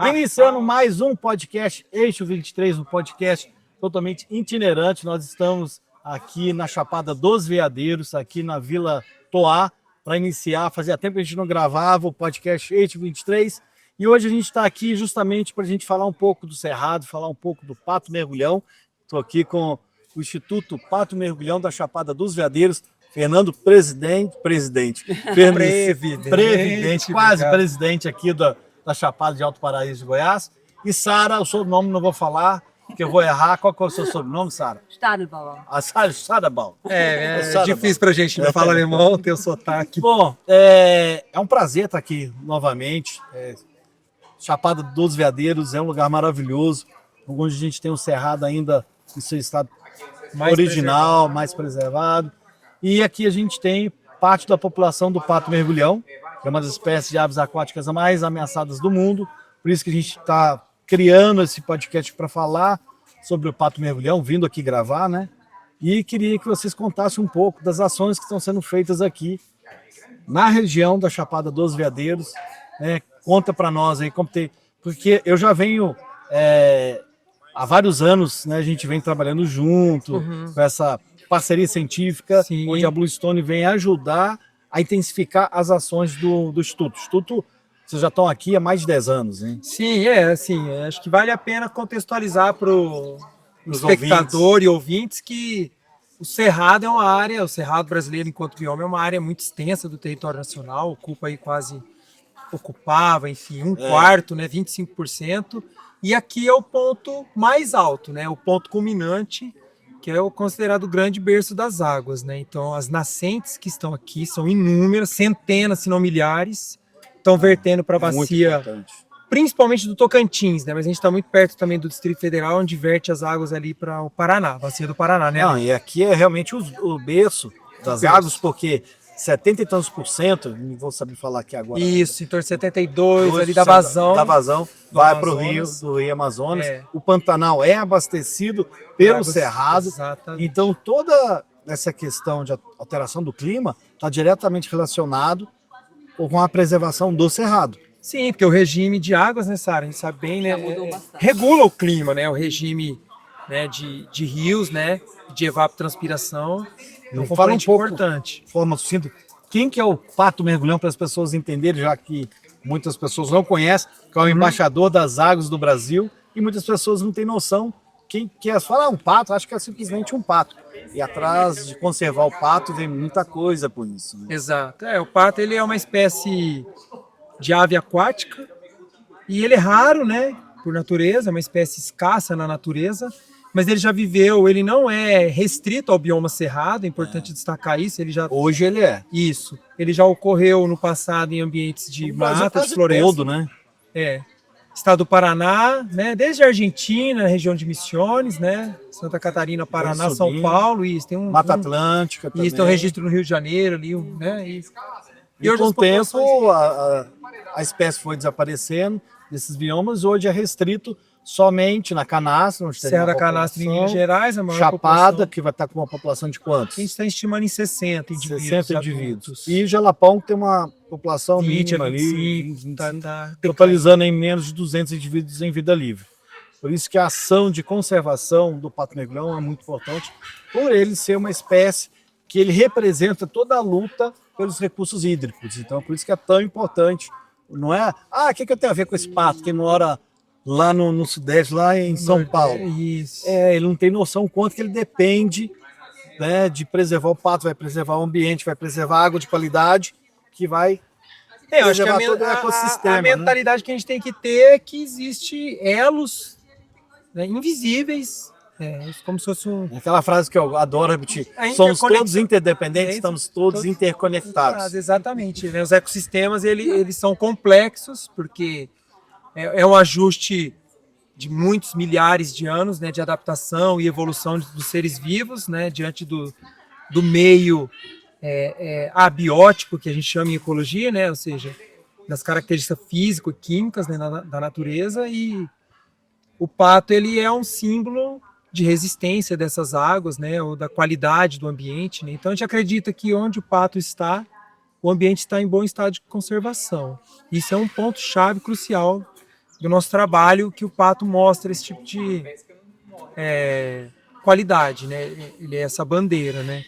Iniciando mais um podcast, Eixo 23, um podcast totalmente itinerante. Nós estamos aqui na Chapada dos Veadeiros, aqui na Vila Toá, para iniciar. Fazia tempo que a gente não gravava o podcast Eixo 23. E hoje a gente está aqui justamente para a gente falar um pouco do Cerrado, falar um pouco do Pato Mergulhão. Estou aqui com o Instituto Pato Mergulhão da Chapada dos Veadeiros, Fernando Previdente, quase presidente aqui da Chapada de Alto Paraíso de Goiás. E Sara, o sobrenome não vou falar, que eu vou errar. Qual que é o seu sobrenome, Sara? Stadebauer. Stadebauer. É difícil pra gente não falar alemão, ter o sotaque. Bom, é um prazer estar aqui novamente. Chapada dos Veadeiros é um lugar maravilhoso, onde a gente tem um cerrado ainda em seu estado original, mais preservado. E aqui a gente tem parte da população do pato mergulhão, que é uma das espécies de aves aquáticas mais ameaçadas do mundo. Por isso que a gente está criando esse podcast para falar sobre o pato mergulhão, vindo aqui gravar, né? E queria que vocês contassem um pouco das ações que estão sendo feitas aqui na região da Chapada dos Veadeiros, né? Conta para nós aí como tem, porque eu já venho há vários anos, né? A gente vem trabalhando junto com essa parceria científica, Sim. onde a Bluestone vem ajudar a intensificar as ações do Instituto. O Instituto, vocês já estão aqui há mais de 10 anos, hein? Sim, acho que vale a pena contextualizar para o espectador e ouvintes que o Cerrado é uma área, o Cerrado brasileiro enquanto bioma é uma área muito extensa do território nacional, ocupava, enfim, um quarto, né, 25%, e aqui é o ponto mais alto, né, o ponto culminante, que é o considerado grande berço das águas, né? Então, as nascentes que estão aqui são inúmeras, centenas, se não milhares, estão vertendo para a bacia, principalmente do Tocantins, né? Mas a gente está muito perto também do Distrito Federal, onde verte as águas ali para o Paraná, bacia do Paraná, né? Não, e aqui é realmente o berço das águas, porque 70 e tantos por cento, não vou saber falar aqui agora. Isso, em torno de 72 ali da vazão. Da vazão vai para o rio, do Rio Amazonas. O Pantanal é abastecido pelo Cerrado. Exatamente. Então toda essa questão de alteração do clima está diretamente relacionado com a preservação do Cerrado. Sim, porque o regime de águas, né, Sara, a gente sabe bem, né, regula o clima, né, o regime, né, de rios, né, de evapotranspiração. É um componente importante. De forma sucinta, quem que é o pato mergulhão, para as pessoas entenderem, já que muitas pessoas não conhecem, que é o embaixador das águas do Brasil, e muitas pessoas não têm noção. Quem quer falar um pato, acho que é simplesmente um pato. E atrás de conservar o pato vem muita coisa por isso. Né? Exato. O pato ele é uma espécie de ave aquática e ele é raro, né, por natureza, é uma espécie escassa na natureza. Mas ele já viveu, ele não é restrito ao bioma cerrado, é importante destacar isso. Hoje ele é. Isso. Ele já ocorreu no passado em ambientes de mata, de floresta. Todo, né? Estado do Paraná, né? Desde a Argentina, região de Misiones, né? Santa Catarina, Paraná, São Paulo. Isso, tem Mata Atlântica também. Isso, tem um registro no Rio de Janeiro ali, né? E com o tempo a espécie foi desaparecendo desses biomas, hoje é restrito somente na Canastra, onde tem Serra da Canastra em Minas Gerais, a maior Chapada, população. que vai estar com uma população de quantos? A gente está estimando em 60 indivíduos. 60 indivíduos. E Jalapão, que tem uma população 20 mínima a 25, ali, totalizando em menos de 200 indivíduos em vida livre. Por isso que a ação de conservação do pato mergulhão é muito importante, por ele ser uma espécie que ele representa toda a luta pelos recursos hídricos. Então, por isso que é tão importante. Não é, o que eu tenho a ver com esse pato que mora lá no Sudeste, lá em São Paulo? Isso. Ele não tem noção o quanto que ele depende, né, de preservar o pato, vai preservar o ambiente, vai preservar a água de qualidade, que vai eu acho que preservar todo o ecossistema. A mentalidade que a gente tem que ter é que existe elos, né, invisíveis, como se fosse aquela frase que eu adoro repetir, somos todos interdependentes, estamos todos interconectados. Exatamente, né? Os ecossistemas eles são complexos, porque é um ajuste de muitos milhares de anos, né, de adaptação e evolução dos seres vivos, né, diante do meio abiótico, que a gente chama em ecologia, né, ou seja, das características físico-químicas, né, da natureza. E o pato ele é um símbolo de resistência dessas águas, né, ou da qualidade do ambiente, né? Então a gente acredita que onde o pato está, o ambiente está em bom estado de conservação. Isso é um ponto-chave crucial do nosso trabalho que o pato mostra esse tipo de qualidade, né? Ele é essa bandeira, né?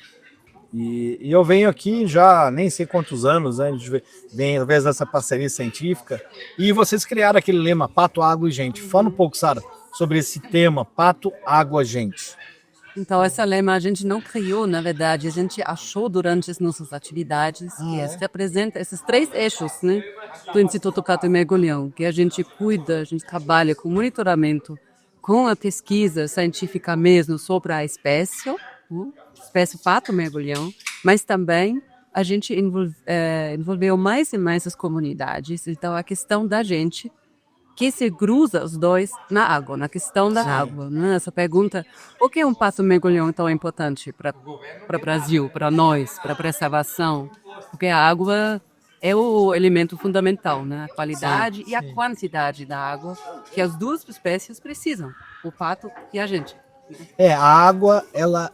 E eu venho aqui já nem sei quantos anos, né? A gente vem através dessa parceria científica. E vocês criaram aquele lema Pato, Água e Gente. Fala um pouco, Sara, sobre esse tema Pato, Água, Gente. Então, esse lema a gente não criou, na verdade, a gente achou durante as nossas atividades que representa esses 3 eixos, né, do Instituto Pato e Mergulhão, que a gente cuida, a gente trabalha com monitoramento, com a pesquisa científica mesmo sobre a espécie pato mergulhão, mas também a gente envolveu mais e mais as comunidades. Então, a questão da gente que se cruza os dois na água, na questão da água. Né? Essa pergunta, por que um pato mergulhão tão importante para o Brasil, para nós, para a preservação? Porque a água é o elemento fundamental, né? A qualidade e a quantidade da água que as 2 espécies precisam, o pato e a gente. A água,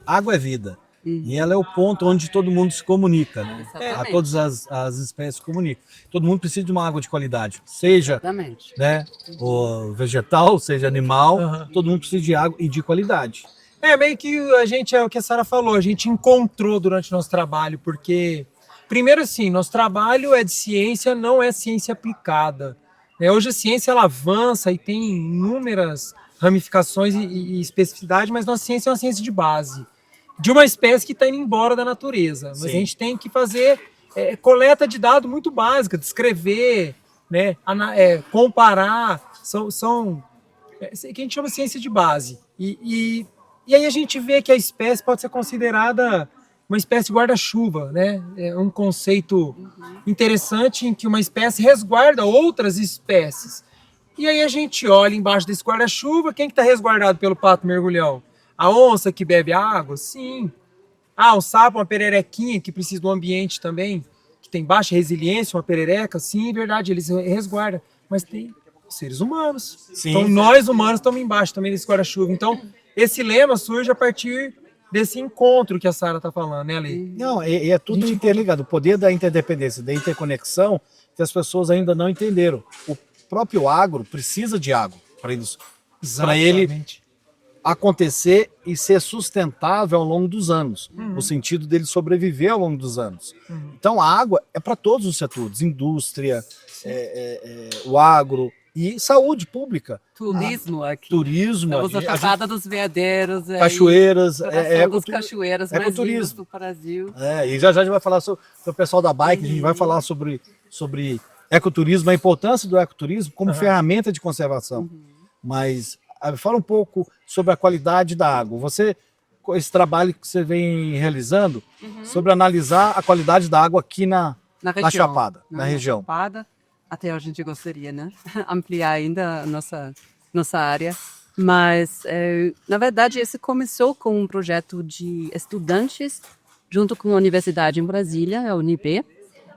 água é vida. E ela é o ponto onde todo mundo se comunica, né? Todas as espécies se comunicam. Todo mundo precisa de uma água de qualidade, seja né, o vegetal, seja animal, todo mundo precisa de água e de qualidade. Meio que a gente, é o que a Sara falou, a gente encontrou durante o nosso trabalho, porque, primeiro assim, nosso trabalho é de ciência, não é ciência aplicada. Hoje a ciência ela avança e tem inúmeras ramificações e especificidade, mas nossa ciência é uma ciência de base. De uma espécie que está indo embora da natureza. Mas a gente tem que fazer coleta de dados muito básica, descrever, né, comparar, são que a gente chama de ciência de base. E aí a gente vê que a espécie pode ser considerada uma espécie de guarda-chuva, né? É um conceito interessante em que uma espécie resguarda outras espécies. E aí a gente olha embaixo desse guarda-chuva, quem que está resguardado pelo pato mergulhão? A onça que bebe água? Sim. O sapo, uma pererequinha que precisa do ambiente também, que tem baixa resiliência, uma perereca? Sim, é verdade, eles resguardam. Mas tem seres humanos. Sim. Então nós humanos estamos embaixo também desse guarda-chuva. Então esse lema surge a partir desse encontro que a Sara está falando, né, Ale? Não, é tudo interligado. O poder da interdependência, da interconexão, que as pessoas ainda não entenderam. O próprio agro precisa de água para ele acontecer e ser sustentável ao longo dos anos, no sentido dele sobreviver ao longo dos anos. Então a água é para todos os setores, indústria, o agro e saúde pública. Turismo aqui. Turismo. Estamos a Chapada dos Veadeiros. Cachoeiras. Dos cachoeiras mais lindas do Brasil. E já a gente vai falar sobre o pessoal da bike, a gente vai falar sobre ecoturismo, a importância do ecoturismo como ferramenta de conservação. Mas fala um pouco sobre a qualidade da água. Esse trabalho que você vem realizando, sobre analisar a qualidade da água aqui na Chapada, na região. Chapada, até a gente gostaria, né? Ampliar ainda a nossa área. Mas, na verdade, esse começou com um projeto de estudantes, junto com a Universidade em Brasília, a UNB,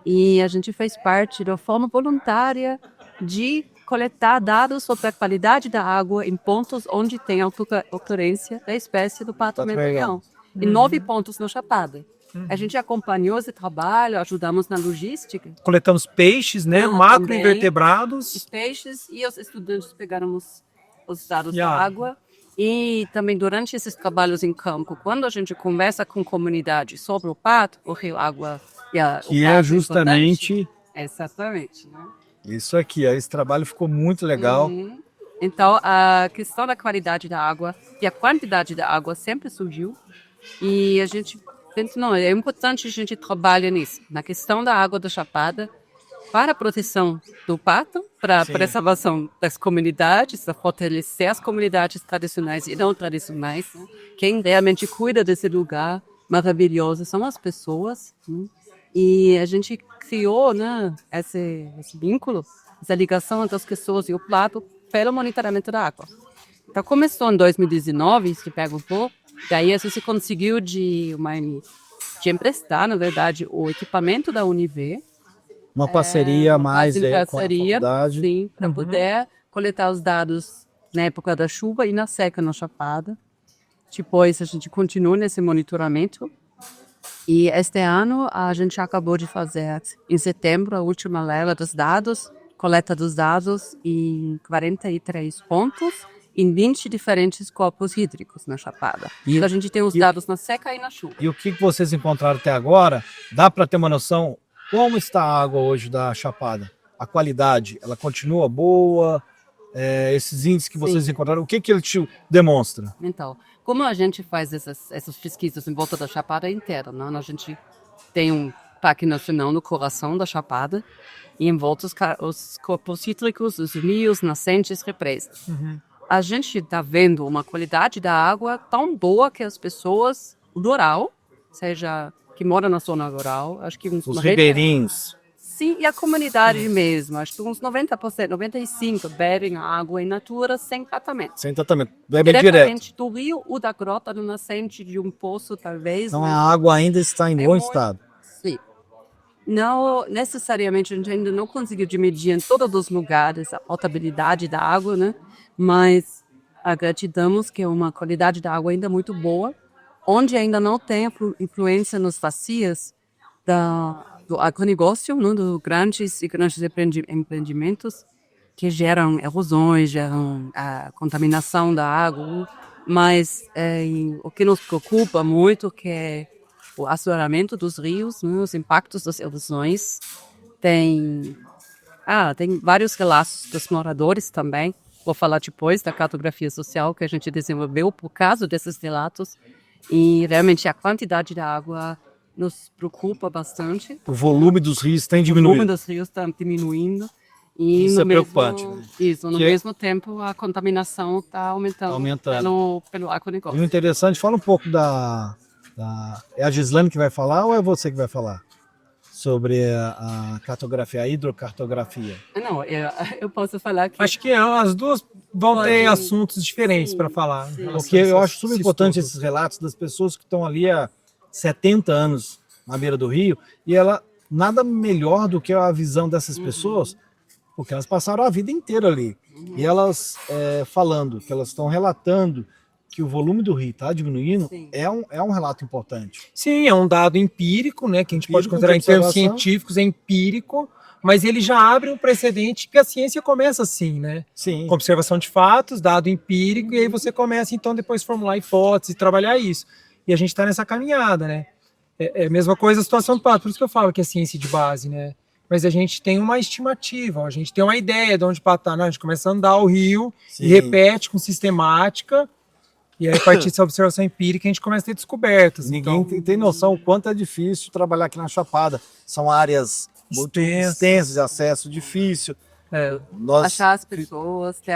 e a gente fez parte da forma voluntária de coletar dados sobre a qualidade da água em pontos onde tem a ocorrência da espécie do pato mergulhão, em 9 pontos na Chapada. A gente acompanhou esse trabalho, ajudamos na logística. Coletamos peixes, né, macroinvertebrados. Peixes, e os estudantes pegaram os dados da água. E também durante esses trabalhos em campo, quando a gente conversa com a comunidade sobre o pato, o rio água que é justamente... Exatamente, né? Isso aqui, esse trabalho ficou muito legal. Então, a questão da qualidade da água e a quantidade da água sempre surgiu. E a gente pensa, não, é importante a gente trabalhar nisso, na questão da água da Chapada, para a proteção do pato, para a preservação das comunidades, para fortalecer as comunidades tradicionais e não tradicionais. Né? Quem realmente cuida desse lugar maravilhoso são as pessoas. Né? E a gente criou, né, esse vínculo, essa ligação entre as pessoas e o pato pelo monitoramento da água. Então começou em 2019, se perguntou, daí a gente conseguiu de emprestar, na verdade, o equipamento da UNIV. Uma parceria mais com a faculdade. Sim, para poder coletar os dados na época da chuva e na seca na Chapada. Depois a gente continuou nesse monitoramento. E este ano a gente acabou de fazer, em setembro, a última leva dos dados coleta dos dados em 43 pontos, em 20 diferentes corpos hídricos na Chapada. Então a gente tem os dados na seca e na chuva. E o que vocês encontraram até agora, dá para ter uma noção como está a água hoje da Chapada? A qualidade, ela continua boa? Esses índices que vocês encontraram, o que ele te demonstra? Então, como a gente faz essas pesquisas em volta da Chapada inteira, né? A gente tem um Parque Nacional no coração da Chapada e em volta os corpos hídricos, os rios, nascentes, represas. A gente está vendo uma qualidade da água tão boa que as pessoas, o rural, seja que mora na zona rural, acho que os ribeirinhos. Sim, e a comunidade mesmo, acho que uns 90%, 95% bebem a água in natura sem tratamento. Sem tratamento, bebem direto. Diretamente do rio ou da grota, do nascente de um poço, talvez. Então a água ainda está em bom estado. Sim. Não necessariamente, a gente ainda não conseguiu medir em todos os lugares a potabilidade da água, né? Mas acreditamos que é uma qualidade da água ainda muito boa, onde ainda não tem influência nas bacias do agronegócio, né? Dos grandes empreendimentos que geram erosões, geram a contaminação da água. Mas o que nos preocupa muito que é o assoreamento dos rios, né, os impactos das erosões. Tem vários relatos dos moradores também. Vou falar depois da cartografia social que a gente desenvolveu por causa desses relatos. E realmente a quantidade da água nos preocupa bastante. O volume dos rios tem O diminuído. volume dos rios está diminuindo. E Isso é preocupante. Né? Isso, no mesmo tempo a contaminação está aumentando. Pelo agronegócio. E o interessante, fala um pouco é a Gislane que vai falar ou é você que vai falar? Sobre a cartografia, a hidrocartografia. Não, eu posso falar que... Acho que as duas vão ter assuntos diferentes para falar. Sim. Porque eu acho super importante esses relatos das pessoas que estão ali há 70 anos na beira do rio, e nada melhor do que a visão dessas pessoas, porque elas passaram a vida inteira ali. E elas falando, que elas estão relatando que o volume do rio está diminuindo, é um relato importante. Sim, é um dado empírico, né, que a gente pode considerar em termos científicos, é empírico, mas ele já abre um precedente que a ciência começa assim, né? Sim. Com observação de fatos, dado empírico, e aí você começa, então, depois formular hipóteses, trabalhar isso. E a gente está nessa caminhada, né? É a mesma coisa a situação do pato, por isso que eu falo que é ciência de base, né? Mas a gente tem uma estimativa, a gente tem uma ideia de onde o pato está, né? A gente começa a andar o rio e repete com sistemática. E aí, a partir dessa observação empírica, a gente começa a ter descobertas. Ninguém tem noção o quanto é difícil trabalhar aqui na Chapada. São áreas muito extensas, de acesso difícil. Achar as pessoas, ter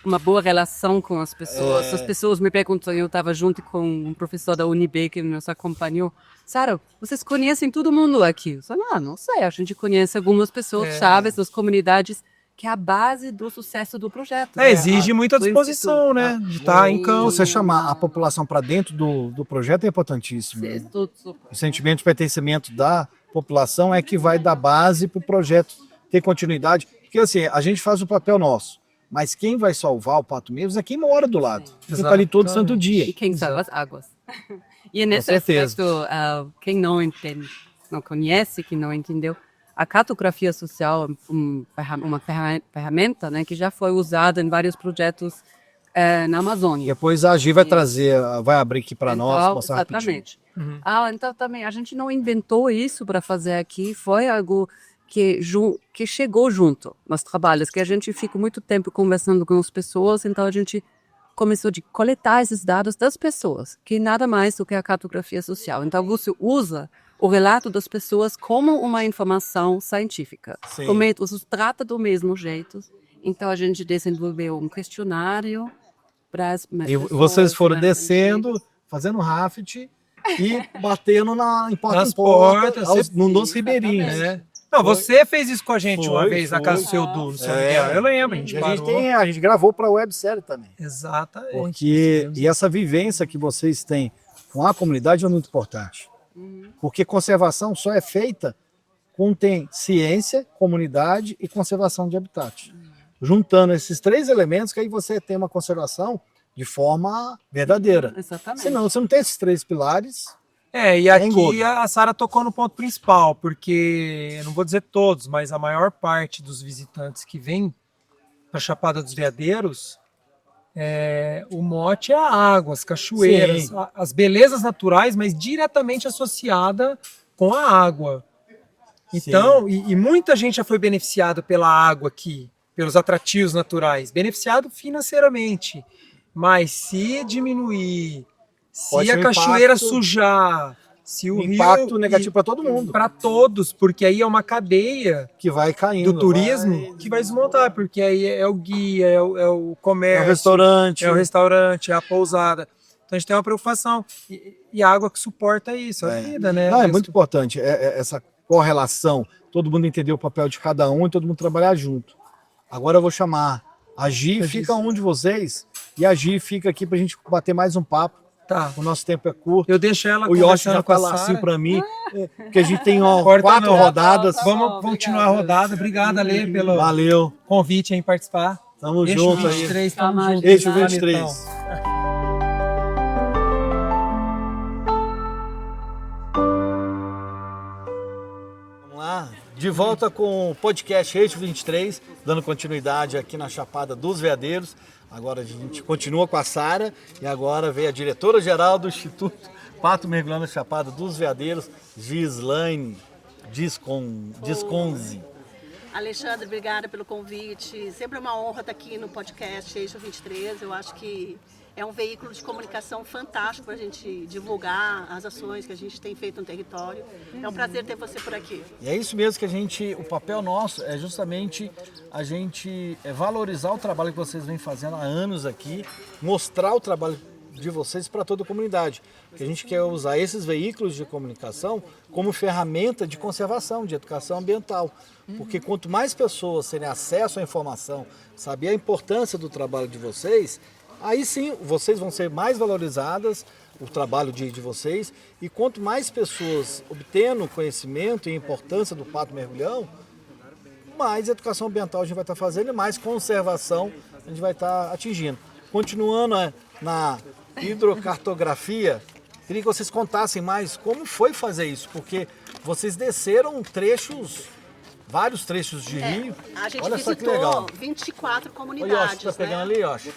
uma boa relação com as pessoas. As pessoas me perguntam, eu estava junto com um professor da UNB que nos acompanhou. Sara, vocês conhecem todo mundo aqui? Eu falei, não sei, a gente conhece algumas pessoas chaves das comunidades, que é a base do sucesso do projeto. Exige muita disposição, né? De estar em campo. Você chamar a população para dentro do projeto é importantíssimo. Né? O sentimento de pertencimento da população é que vai dar base para o projeto ter continuidade. Porque assim, a gente faz o papel nosso, mas quem vai salvar o Pato Menos é quem mora do lado. Quem está ali todo santo dia. E quem salva as águas. E nesse aspecto, quem não entende, não conhece, quem não entendeu, a cartografia social é uma ferramenta, né, que já foi usada em vários projetos na Amazônia. Depois a Gi vai vai abrir aqui para nós, mostrar exatamente. Então também a gente não inventou isso para fazer aqui, foi algo que chegou junto nos trabalhos, que a gente fica muito tempo conversando com as pessoas, então a gente começou a coletar esses dados das pessoas, que nada mais do que a cartografia social. Então você usa o relato das pessoas como uma informação científica. Como você trata do mesmo jeito. Então a gente desenvolveu um questionário para as pessoas. E vocês foram descendo, fazendo raft e batendo em portas nos ribeirinhos. Não, você fez isso com a gente uma vez na casa do seu Du, no seu Miguel. Eu lembro, a gente gravou para a websérie também. Exatamente. E essa vivência que vocês têm com a comunidade é muito importante. Porque conservação só é feita quando tem ciência, comunidade e conservação de habitat. Juntando esses três elementos, que aí você tem uma conservação de forma verdadeira. Exatamente. Senão, você não tem esses três pilares, E É engodo. aqui a Sara tocou no ponto principal, porque, eu não vou dizer todos, mas a maior parte dos visitantes que vêm para Chapada dos Veadeiros, o mote é a água, as cachoeiras, Sim. as belezas naturais, mas diretamente associada com a água. Então, e muita gente já foi beneficiada pela água aqui, pelos atrativos naturais, beneficiado financeiramente. Mas se diminuir, Pode se ter a um cachoeira impacto- sujar, se o impacto rio negativo para todo mundo. para todos, porque aí é uma cadeia Que vai caindo. do turismo que vai desmontar, porque aí é o guia, é o É comércio, o restaurante. é o restaurante, é a pousada. Então a gente tem uma preocupação. E a água que suporta isso, a vida, né? Não, é muito importante essa correlação. Todo mundo entender o papel de cada um e todo mundo trabalhar junto. Agora eu vou chamar a Gi, fica um de vocês, e a Gi fica aqui pra gente bater mais um papo. Tá. O nosso tempo é curto. Eu deixo ela O Yoshi conversando já com a fala assim Sara. pra mim, porque a gente tem Corta 4 não. rodadas. Vamos continuar a rodada. Obrigado, Ale, pelo Valeu. convite em participar. Tamo Eixo junto aí. 23, tamo Tamo junto. Eixo Planetão. 23. Vamos lá. De volta com o podcast Eixo 23, dando continuidade aqui na Chapada dos Veadeiros. Agora a gente continua com a Sara e agora vem a diretora-geral do Instituto Pato Mergulhando na Chapada dos Veadeiros, Gislaine Disconzi. Alexandre, obrigada pelo convite. Sempre é uma honra estar aqui no podcast Eixo 23. Eu acho que é um veículo de comunicação fantástico para a gente divulgar as ações que a gente tem feito no território. É um prazer ter você por aqui. E é isso mesmo que o papel nosso é justamente a gente valorizar o trabalho que vocês vêm fazendo há anos aqui, mostrar o trabalho de vocês para toda a comunidade. Que a gente quer usar esses veículos de comunicação como ferramenta de conservação, de educação ambiental. Porque quanto mais pessoas terem acesso à informação, saber a importância do trabalho de vocês, aí sim vocês vão ser mais valorizadas, o trabalho de vocês, e quanto mais pessoas obtendo conhecimento e importância do pato mergulhão, mais educação ambiental a gente vai estar fazendo e mais conservação a gente vai estar atingindo. Continuando na hidrocartografia, queria que vocês contassem mais como foi fazer isso, porque vocês desceram vários trechos de rio. A gente Olha só que legal. visitou 24 Ô, comunidades. Yoshi, tá pegando né? ali, Yoshi?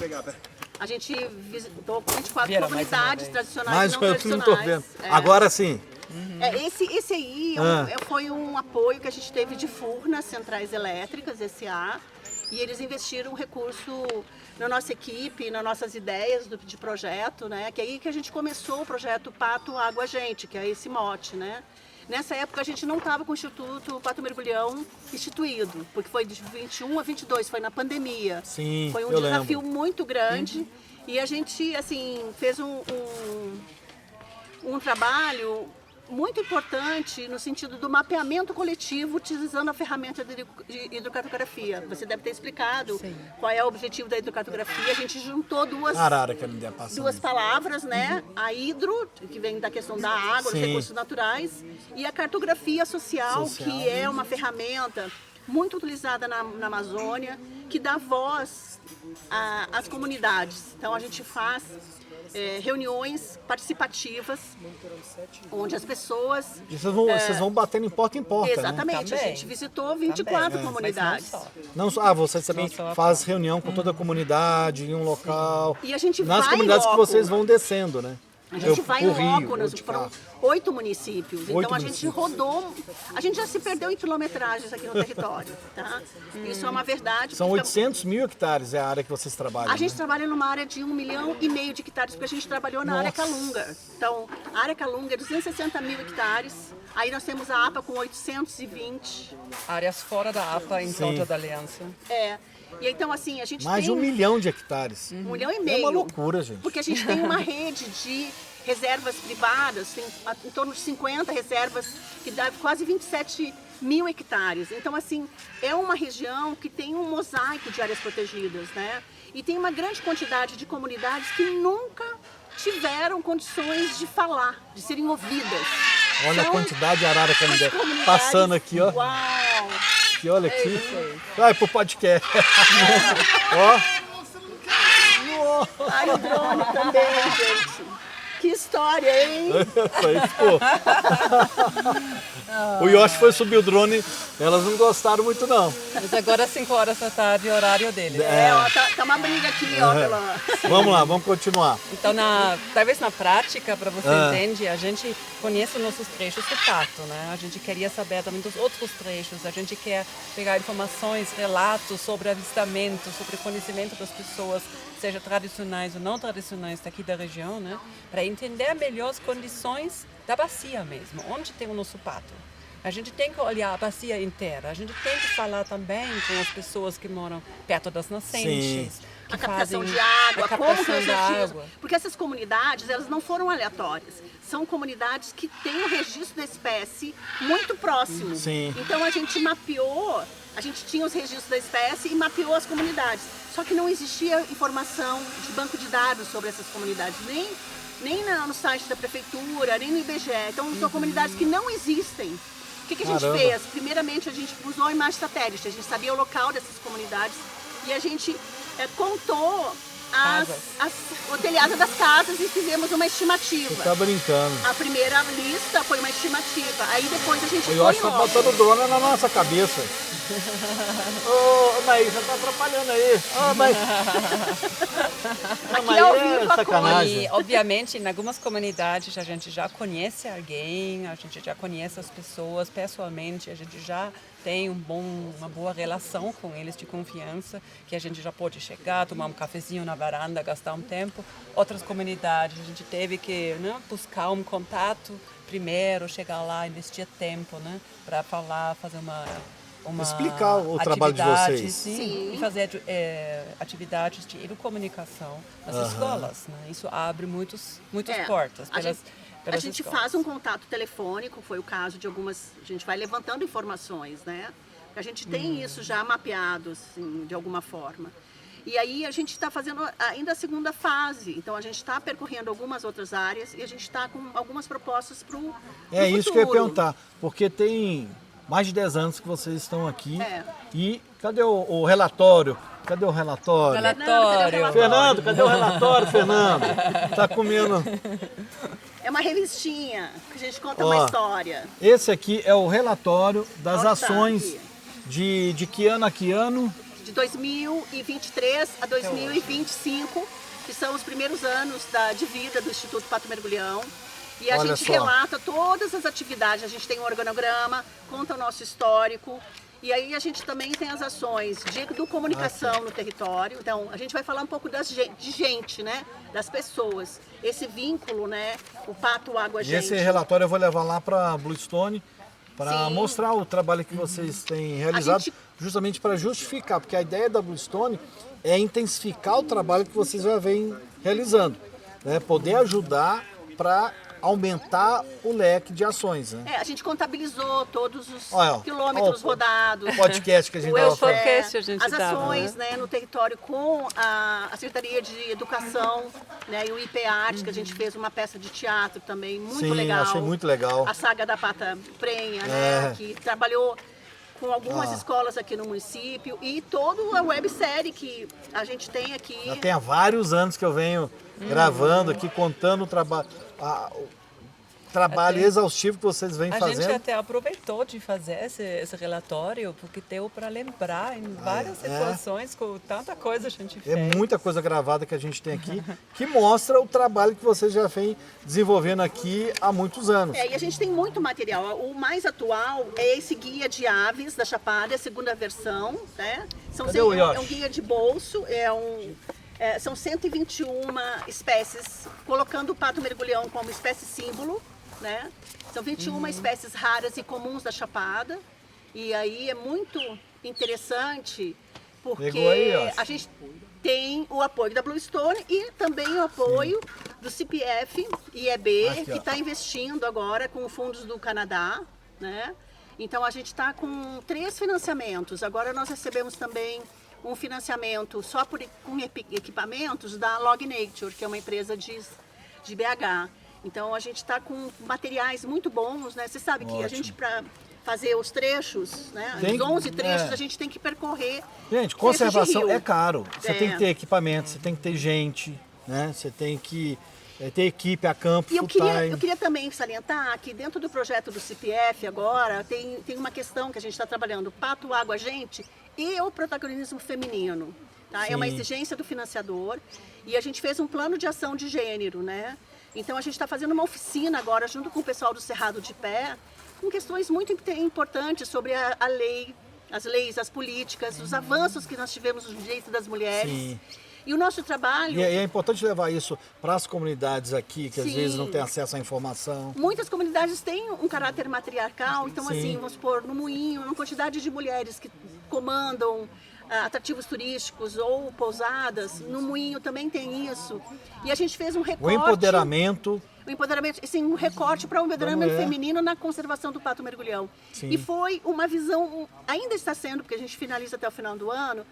A gente visitou 24 comunidades tradicionais Mais e não coisa que eu não tô tradicionais. vendo. Agora sim. Esse aí foi um apoio que a gente teve de Furnas, Centrais Elétricas, SA, e eles investiram um recurso na nossa equipe, nas nossas ideias de projeto, né? Que é aí que a gente começou o projeto Pato Água Gente, que é esse mote, né? Nessa época a gente não estava com o Instituto Pato Mergulhão instituído, porque foi de 21 a 22, foi na pandemia. Sim, foi um eu desafio lembro. muito grande e a gente assim fez um trabalho muito importante no sentido do mapeamento coletivo utilizando a ferramenta de hidrocartografia. Você deve ter explicado qual é o objetivo da hidrocartografia. A gente juntou duas palavras, né? A hidro, que vem da questão da água, dos recursos naturais, e a cartografia social, que é uma ferramenta muito utilizada na Amazônia, que dá voz às comunidades. Então a gente faz reuniões participativas, onde as pessoas... E vocês vão batendo em porta, Exatamente, né? a gente visitou 24 comunidades. Não só, vocês também fazem reunião com toda a comunidade em um local. E a gente nas vai comunidades em que loco. vocês vão descendo, né? A gente vai em loco, de foram carro. 8 municípios. Então a gente municípios. rodou, a gente já se perdeu em quilometragens aqui no território, tá? Isso é uma verdade. São porque 800 mil hectares é a área que vocês trabalham. a gente né? trabalha numa área de 1,5 milhão de hectares, porque a gente trabalhou na área Calunga. Então, a área Calunga é 260 mil hectares. Aí nós temos a APA com 820. Áreas fora da APA, em volta da aliança. E então, assim, a gente Mais de tem 1 milhão de hectares. 1,5 milhão. É uma loucura, gente. Porque a gente tem uma rede de reservas privadas, tem em torno de 50 reservas, que dá quase 27 mil hectares. Então, assim, é uma região que tem um mosaico de áreas protegidas, né? E tem uma grande quantidade de comunidades que nunca tiveram condições de falar, de serem ouvidas. Olha a quantidade de arara que as ainda comunidades- passando aqui, ó. Uau! Que olha aqui. Vai pro podcast. Ó. Ai, o drone também, gente. Que história, hein? Aí ficou. O Yoshi foi subir o drone, elas não gostaram muito não. Mas agora às 5 horas da tarde, horário dele. Ó, tá uma briga aqui, ó, pela... Vamos lá, vamos continuar. Então, talvez na prática, para você entender, a gente conhece os nossos trechos do pato, né? A gente queria saber também dos outros trechos, a gente quer pegar informações, relatos sobre avistamento, sobre conhecimento das pessoas, seja tradicionais ou não tradicionais daqui da região, né? Para entender melhor as condições da bacia mesmo, onde tem o nosso pato. A gente tem que olhar a bacia inteira, a gente tem que falar também com as pessoas que moram perto das nascentes. Sim. Que A captação fazem de água, a como que captação os da registros... água. Porque essas comunidades, elas não foram aleatórias. São comunidades que têm o registro da espécie muito próximo. Sim. Então a gente mapeou, a gente tinha os registros da espécie e mapeou as comunidades. Só que não existia informação de banco de dados sobre essas comunidades, nem no site da prefeitura, nem no IBGE. Então são comunidades que não existem. O que a gente Caramba. fez? Primeiramente a gente usou a imagem satélite, a gente sabia o local dessas comunidades e a gente contou o telhado das casas e fizemos uma estimativa. Você tá brincando. A primeira lista foi uma estimativa. Aí depois a gente O foi Yoshi tá logo. botando drone na nossa cabeça. Ô, Maí, você tá atrapalhando aí. Ô, Maí. Aqui é ao vivo a sacanagem. E, obviamente, em algumas comunidades a gente já conhece alguém, a gente já conhece as pessoas pessoalmente, a gente já tem uma boa relação com eles de confiança, que a gente já pode chegar, tomar um cafezinho na varanda, gastar um tempo. Outras comunidades a gente teve que buscar um contato primeiro, chegar lá, investir tempo, né, para falar, fazer uma Explicar o trabalho de atividade, vocês. Sim. e fazer atividades de educomunicação nas escolas. Né? Isso abre muitas portas A pelas gente escolas. faz um contato telefônico, foi o caso de algumas. A gente vai levantando informações, né? A gente tem isso já mapeado, assim, de alguma forma. E aí a gente está fazendo ainda a segunda fase. Então a gente está percorrendo algumas outras áreas e a gente está com algumas propostas para o futuro. É isso que eu ia perguntar, porque tem mais de 10 anos que vocês estão aqui. E cadê o relatório? Cadê o relatório? Relatório. Fernando, cadê o relatório, Fernando? Tá comendo. É uma revistinha que a gente conta uma história. Esse aqui é o relatório das Onde tá ações aqui? de que ano a que ano? De 2023 a 2025, que são os primeiros anos de vida do Instituto Pato Mergulhão. E a Olha gente só. relata todas as atividades, a gente tem um organograma, conta o nosso histórico. E aí a gente também tem as ações do comunicação no território. Então, a gente vai falar um pouco de gente, né? Das pessoas. Esse vínculo, né? O pato, água, E gente. esse relatório eu vou levar lá para Bluestone para Sim. mostrar o trabalho que vocês têm realizado, gente- justamente para justificar, porque a ideia da Bluestone é intensificar o trabalho que vocês já vêm realizando, né? Poder ajudar para aumentar o leque de ações, né? A gente contabilizou todos os Olha, quilômetros ó, rodados. O podcast que a gente O estava falando. podcast a gente as dava, ações, né, no território com a Secretaria de Educação, né, e o IPART, que a gente fez uma peça de teatro também, muito Sim, legal. achei muito legal. A Saga da Pata Prenha, né, É. que trabalhou com algumas escolas aqui no município e toda a websérie que a gente tem aqui. Já tem há vários anos que eu venho gravando aqui, contando o trabalho exaustivo que vocês vêm A fazendo. gente até aproveitou de fazer esse relatório, porque deu para lembrar em várias situações, com tanta coisa a gente fez. É muita coisa gravada que a gente tem aqui, que mostra o trabalho que vocês já vêm desenvolvendo aqui há muitos anos. E a gente tem muito material. O mais atual é esse guia de aves da Chapada, é a segunda versão, né? Cadê o Yoshi? É um guia de bolso, são 121 espécies, colocando o pato mergulhão como espécie símbolo, né? São 21 espécies raras e comuns da Chapada. E aí é muito interessante porque Pegou aí, Yoshi? a gente tem o apoio da Bluestone e também o apoio do CPF IEB, Aqui, ó. que está investindo agora com fundos do Canadá, né? Então a gente está com 3 financiamentos. Agora nós recebemos também um financiamento só com equipamentos da Log Nature, que é uma empresa de BH. Então a gente está com materiais muito bons, né? Você sabe que a Ótimo. gente, para fazer os trechos, né? Tem- Os 11 trechos, é. a gente tem que percorrer. Gente, trechos de conservação rio. é caro. Você tem que ter É. equipamento, você tem que ter gente, né? Você tem que ter equipe a campo, E full eu time. queria também salientar que dentro do projeto do CPF agora tem uma questão que a gente está trabalhando, pato, água, gente e o protagonismo feminino. Tá? É uma Sim. exigência do financiador e a gente fez um plano de ação de gênero, né? Então a gente está fazendo uma oficina agora junto com o pessoal do Cerrado de Pé com questões muito importantes sobre a lei, as leis, as políticas, os avanços que nós tivemos no direito das mulheres. Sim. E o nosso trabalho... E é importante levar isso para as comunidades aqui, que às Sim. vezes não têm acesso à informação. Muitas comunidades têm um caráter matriarcal, então Sim. assim, vamos supor, no Moinho, uma quantidade de mulheres que comandam atrativos turísticos ou pousadas, no Moinho também tem isso. E a gente fez um O recorte... empoderamento. O empoderamento, assim, um recorte para o empoderamento mulher. feminino na conservação do pato mergulhão. Sim. E foi uma visão, ainda está sendo, porque a gente finaliza até o final do ano,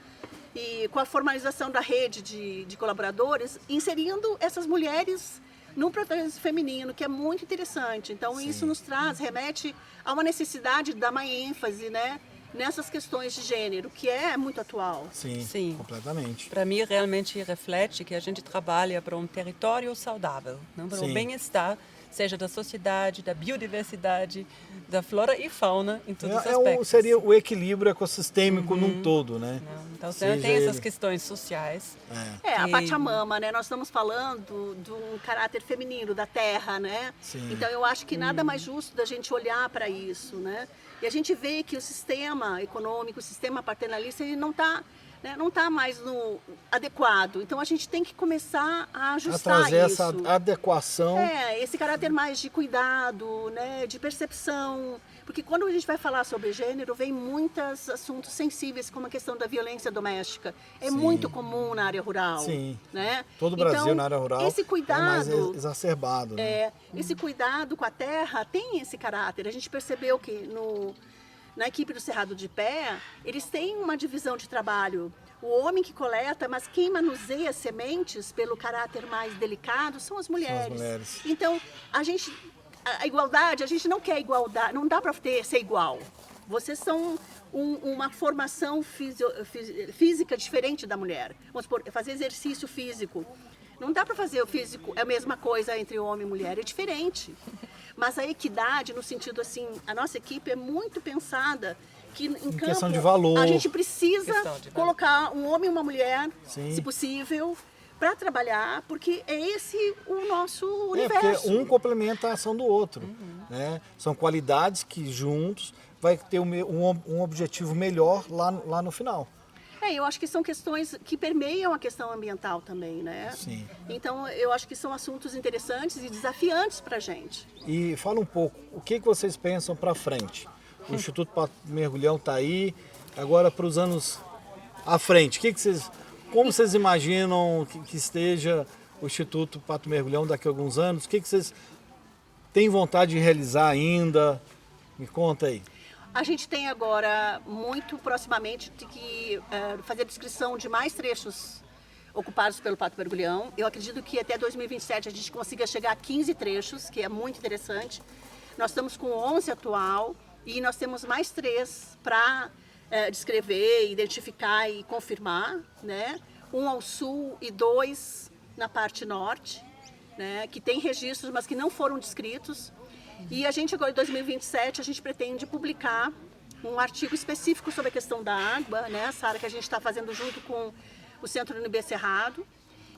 e com a formalização da rede de colaboradores, inserindo essas mulheres num protagonismo feminino, que é muito interessante. Então, isso nos remete a uma necessidade de dar mais ênfase, né, nessas questões de gênero, que é muito atual. Sim, Sim. completamente. Para mim, realmente reflete que a gente trabalha para um território saudável, não? Para Sim. o bem-estar, seja da sociedade, da biodiversidade, da flora e fauna, em todos os aspectos. Seria o equilíbrio ecossistêmico num todo, né? Então, você Seja tem essas ele- questões sociais. A que- Pachamama, né? Nós estamos falando de um caráter feminino da terra, né? Sim. Então eu acho que nada mais justo da gente olhar para isso, né? E a gente vê que o sistema econômico, o sistema paternalista, ele não está mais no adequado. Então a gente tem que começar a A ajustar trazer isso. essa adequação. Esse caráter mais de cuidado, né, de percepção. Porque quando a gente vai falar sobre gênero, vem muitos assuntos sensíveis, como a questão da violência doméstica. É Sim. muito comum na área rural. Sim. Né? Todo o Brasil, Então, na área rural, esse cuidado, é mais exacerbado. Né? esse cuidado com a terra tem esse caráter. A gente percebeu que na equipe do Cerrado de Pé, eles têm uma divisão de trabalho. O homem que coleta, mas quem manuseia as sementes pelo caráter mais delicado são as mulheres. mulheres. Então, a igualdade, a gente não quer igualdade, não dá para ser igual. Vocês são uma formação física diferente da mulher. Vamos supor, fazer exercício físico. Não dá para fazer o físico, é a mesma coisa entre homem e mulher, é diferente. Mas a equidade, no sentido assim, a nossa equipe é muito pensada que em campo questão de valor. a gente precisa Questão de valor. colocar um homem e uma mulher, Sim. se possível, para trabalhar, porque é esse o nosso Porque universo. um complementa a ação do outro. Né? São qualidades que juntos vai ter um objetivo melhor lá no final. Eu acho que são questões que permeiam a questão ambiental também, né? Sim. Então, eu acho que são assuntos interessantes e desafiantes para a gente. E fala um pouco, o que vocês pensam para frente? O Instituto Pato Mergulhão está aí, agora para os anos à frente. Como vocês imaginam que esteja o Instituto Pato Mergulhão daqui a alguns anos? O que vocês têm vontade de realizar ainda? Me conta aí. A gente tem agora, muito proximamente, que fazer a descrição de mais trechos ocupados pelo Pato Mergulhão. Eu acredito que até 2027 a gente consiga chegar a 15 trechos, que é muito interessante. Nós estamos com 11 atual e nós temos mais 3 para descrever, identificar e confirmar, né? 1 ao sul e 2 na parte norte, né? Que tem registros, mas que não foram descritos. E a gente agora em 2027 a gente pretende publicar um artigo específico sobre a questão da água, né? Essa área que a gente está fazendo junto com o Centro UNB Cerrado.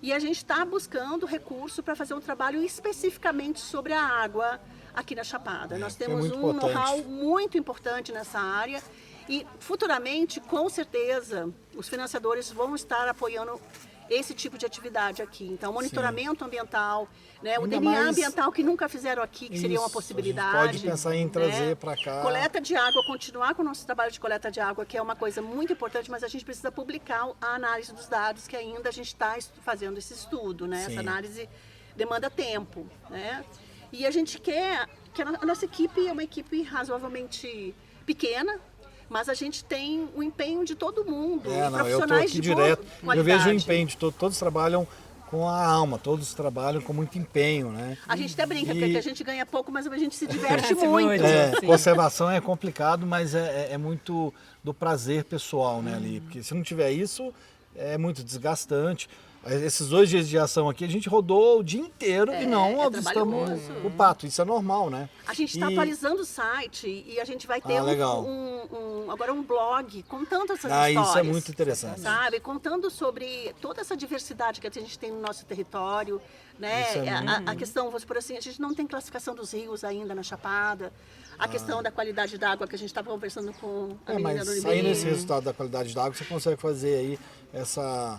E a gente está buscando recurso para fazer um trabalho especificamente sobre a água aqui na Chapada. Nós que é temos muito um importante. know-how muito importante nessa área e futuramente, com certeza, os financiadores vão estar apoiando esse tipo de atividade aqui. Então, monitoramento ambiental, né? O Ainda DNA mais- ambiental que nunca fizeram aqui, que seria uma Isso, possibilidade. a gente pode pensar em trazer né? para cá. Coleta de água, continuar com o nosso trabalho de coleta de água, que é uma coisa muito importante, mas a gente precisa publicar a análise dos dados, que ainda a gente está fazendo esse estudo, né? Sim. Essa análise demanda tempo, né? E a gente quer que a nossa equipe é uma equipe razoavelmente pequena, mas a gente tem o empenho de todo mundo, Eu estou profissionais aqui de boa direto, eu qualidade. vejo o empenho de todos trabalham com a alma, todos trabalham com muito empenho, né? A gente até brinca E- que a gente ganha pouco, mas a gente se diverte Se muito. muito. Sim. Conservação é complicado, mas é muito do prazer pessoal, né, ali, porque se não tiver isso, é muito desgastante. esses 2 dias de ação aqui, a gente rodou o dia inteiro e não avistamos trabalhoso. o pato. Isso é normal, né? A gente está atualizando o site e a gente vai ter legal. agora um blog contando essas histórias. Isso é muito interessante. Sabe? Contando sobre toda essa diversidade que a gente tem no nosso território, né? Isso é A questão, vamos por assim, a gente não tem classificação dos rios ainda na Chapada. A questão da qualidade da água que a gente estava conversando com a menina do Mas Ribeiro. aí nesse resultado da qualidade da água, você consegue fazer aí essa...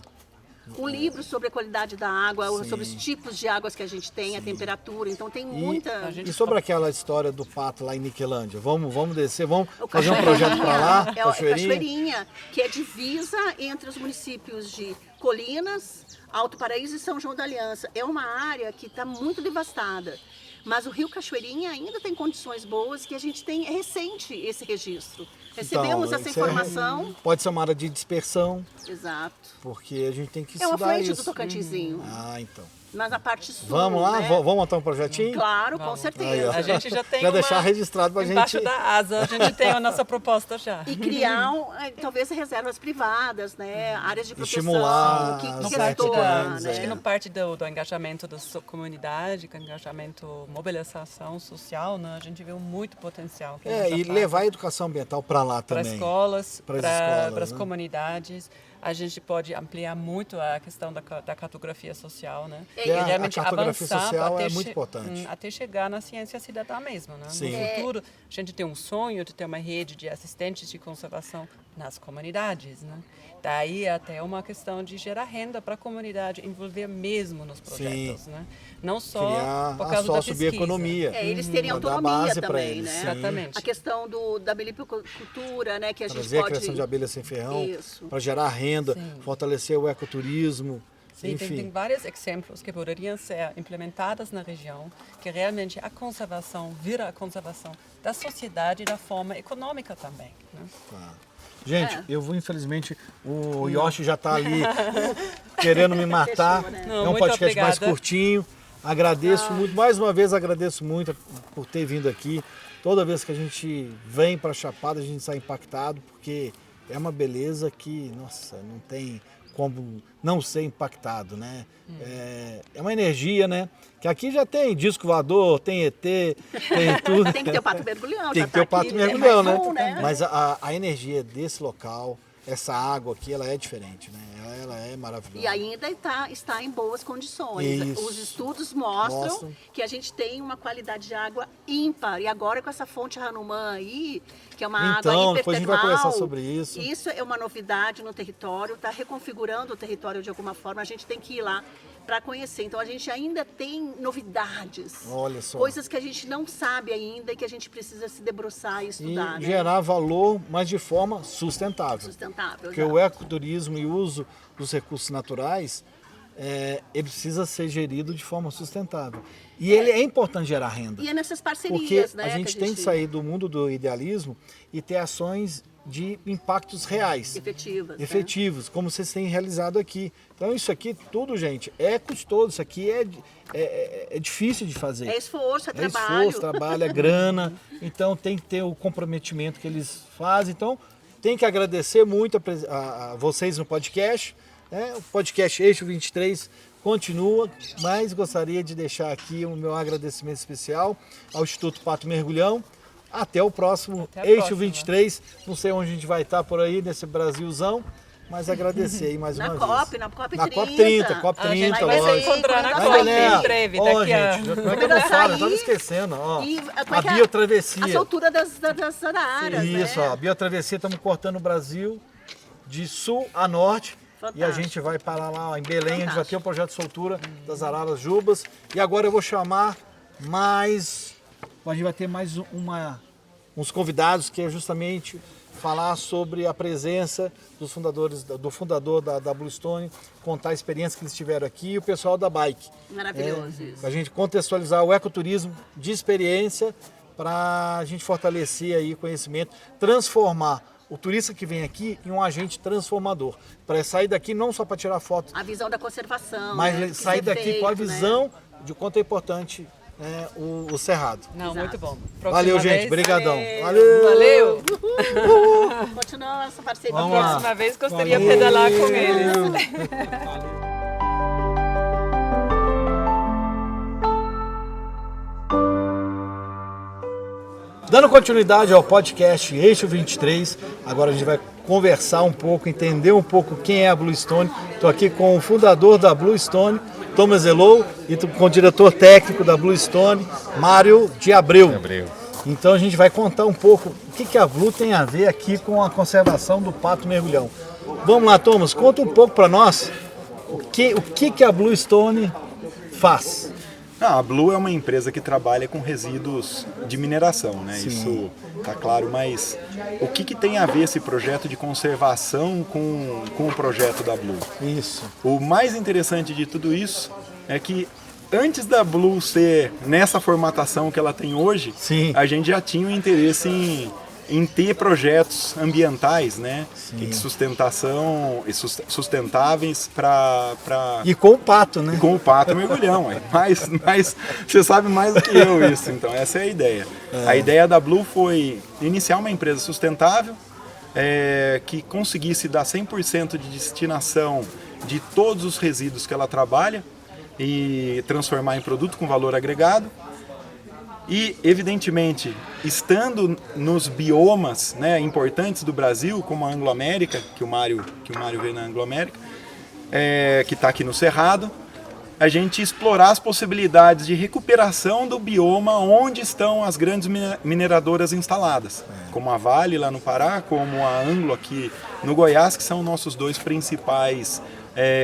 Um livro sobre a qualidade da água, sobre os tipos de águas que a gente tem, a temperatura. Então tem muita... E sobre aquela história do pato lá em Niquelândia? Vamos descer, vamos fazer um projeto para lá? Cachoeirinha, que é divisa entre os municípios de Colinas, Alto Paraíso e São João da Aliança. É uma área que está muito devastada. Mas o Rio Cachoeirinha ainda tem condições boas que a gente tem, é recente esse registro. Recebemos essa informação. Pode ser uma área de dispersão. Exato. Porque a gente tem que É uma estudar frente isso. do Tocantinzinho. Então. Mas na parte sul, Vamos lá? né? Vamos montar um projetinho? Claro, com certeza. A gente já tem Quer deixar registrado pra embaixo gente... da asa, a gente tem a nossa proposta já. E criar, talvez, reservas privadas, né? Áreas de proteção. Estimular que as gestora, participantes, né? Acho que no parte do engajamento da comunidade, com engajamento, mobilização social, né, a gente vê muito potencial. Aqui nessa e parte. levar a educação ambiental para lá Para também. escolas, Pras para escolas, as né? comunidades. A gente pode ampliar muito a questão da cartografia social, né? E a realmente cartografia avançando social até é muito importante. Até chegar na ciência cidadã mesmo, né? Sim. No futuro, a gente tem um sonho de ter uma rede de assistentes de conservação nas comunidades, né? Daí até uma questão de gerar renda para a comunidade, envolver mesmo nos projetos, né? Não só Criar por a causa da pesquisa. socioeconomia. Eles terem Dar autonomia base pra também, eles, né? sim. Exatamente. A questão da melipicultura, né? Que a gente Trazer a pode... criação de abelhas sem ferrão Isso. para gerar renda, Sim. fortalecer o ecoturismo. Sim, Enfim. tem vários exemplos que poderiam ser implementados na região, que realmente a conservação vira a conservação da sociedade e da forma econômica também. Né? Gente, eu vou, infelizmente, o Yoshi já está ali querendo me matar. Fechou, né? Não, É um muito podcast mais obrigada. curtinho. Agradeço muito, mais uma vez agradeço muito por ter vindo aqui. Toda vez que a gente vem para Chapada, a gente sai impactado, porque é uma beleza que, nossa, não tem como não ser impactado, né? É uma energia, né? Que aqui já tem disco voador, tem ET, tem tudo. Tem que ter o pato mergulhão. Tem já que ter tá o pato aqui, mergulhão, mais né? um, né? Mas a energia desse local, essa água aqui, ela é diferente, né? Ela é maravilhosa. E ainda está em boas condições. Isso. Os estudos mostram Mostram. que a gente tem uma qualidade de água ímpar. E agora com essa fonte Hanuman aí, que é uma Então, água depois a gente vai hipertermal, conversar sobre isso. Isso é uma novidade no território, está reconfigurando o território de alguma forma. A gente tem que ir lá para conhecer. Então a gente ainda tem novidades. Olha só. Coisas que a gente não sabe ainda e que a gente precisa se debruçar e E estudar. né? gerar valor, mas de forma sustentável. Sustentável. Porque exato. o ecoturismo e o uso dos recursos naturais, ele precisa ser gerido de forma sustentável. E ele é importante gerar renda. E é nessas Porque parcerias, né? a gente que tem que sair do mundo do idealismo e ter ações de impactos reais. efetivas. né? Efetivos, como vocês têm realizado aqui. Então isso aqui tudo, gente, é custoso, isso aqui é difícil de fazer. É esforço, é É trabalho. esforço, trabalho, é grana, então tem que ter o comprometimento que eles fazem. Então tem que agradecer muito a vocês no podcast. Né? O podcast Eixo 23 continua, mas gostaria de deixar aqui o meu agradecimento especial ao Instituto Pato Mergulhão. Até o próximo Até a Eixo próxima. 23. Não sei onde a gente vai estar por aí, nesse Brasilzão, mas agradecer aí mais Na uma COP, vez. na COP 30. Na COP 30, COP A gente 30, vai se lógico. encontrar na Vai, COP Galera, em breve, ó, daqui a... gente, como é que eu não falo? Eu tava esquecendo, ó. E, A biotravessia. A soltura das araras, Isso, né? ó, a biotravessia, estamos cortando o Brasil de sul a norte. Fantástico. E a gente vai parar lá ó, em Belém, a gente vai Fantástico. ter o projeto de soltura das araras jubas. E agora eu vou chamar mais... A gente vai ter mais uns convidados que é justamente falar sobre a presença dos fundadores, do fundador da Bluestone, contar a experiência que eles tiveram aqui e o pessoal da Bike. Maravilhoso isso. Para a gente contextualizar o ecoturismo de experiência, para a gente fortalecer aí o conhecimento, transformar o turista que vem aqui em um agente transformador. Para sair daqui não só para tirar foto, A visão da conservação. mas né? Do que sair ser daqui com a feito, né? visão de quanto é importante né, o cerrado. Não, Exato. muito bom. Valeu, Próxima gente. vez- Brigadão. Valeu! Continua essa parceria. Vamos lá. Próxima vez gostaria de pedalar com eles. Valeu. Dando continuidade ao podcast Eixo 23, agora a gente vai conversar um pouco, entender um pouco quem é a Bluestone. Estou aqui com o fundador da Bluestone, Thomas Elou, e com o diretor técnico da Bluestone, Mário de Abreu. Então a gente vai contar um pouco o que a Blue tem a ver aqui com a conservação do pato mergulhão. Vamos lá, Thomas, conta um pouco para nós o que a Bluestone faz. A Blue é uma empresa que trabalha com resíduos de mineração, né? Sim. Isso tá claro, mas o que tem a ver esse projeto de conservação com o projeto da Blue? Isso. O mais interessante de tudo isso é que antes da Blue ser nessa formatação que ela tem hoje, sim, a gente já tinha um interesse em ter projetos ambientais, né? E de sustentação, sustentáveis para... E com o pato, né? E com o pato mergulhão. Mas você sabe mais do que eu isso, então essa é a ideia. A ideia da Blue foi iniciar uma empresa sustentável, que conseguisse dar 100% de destinação de todos os resíduos que ela trabalha e transformar em produto com valor agregado. E, evidentemente, estando nos biomas, né, importantes do Brasil, como a Anglo-América, que o Mário veio na Anglo-América, que está aqui no Cerrado, a gente explorar as possibilidades de recuperação do bioma onde estão as grandes mineradoras instaladas, como a Vale lá no Pará, como a Anglo aqui no Goiás, que são nossos dois principais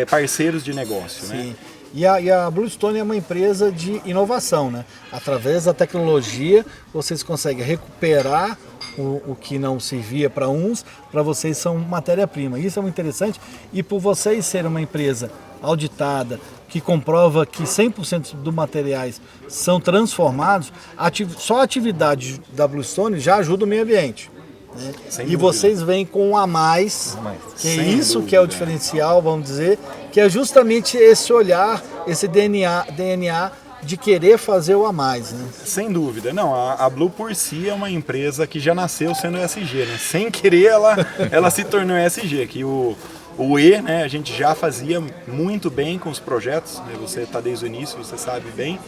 parceiros de negócio. Sim. Né? E a Bluestone é uma empresa de inovação, né? Através da tecnologia, vocês conseguem recuperar o que não servia para uns, para vocês são matéria-prima. Isso é muito interessante. E por vocês serem uma empresa auditada, que comprova que 100% dos materiais são transformados, só a atividade da Bluestone já ajuda o meio ambiente. Né? E vocês vêm com um a mais, que é isso que é o diferencial, vamos dizer, que é justamente esse olhar, esse DNA de querer fazer o a mais. Né? Sem dúvida. Não, a Blue por si é uma empresa que já nasceu sendo ESG, né? Sem querer ela se tornou ESG, que o E, né, a gente já fazia muito bem com os projetos, né? Você está desde o início, você sabe bem,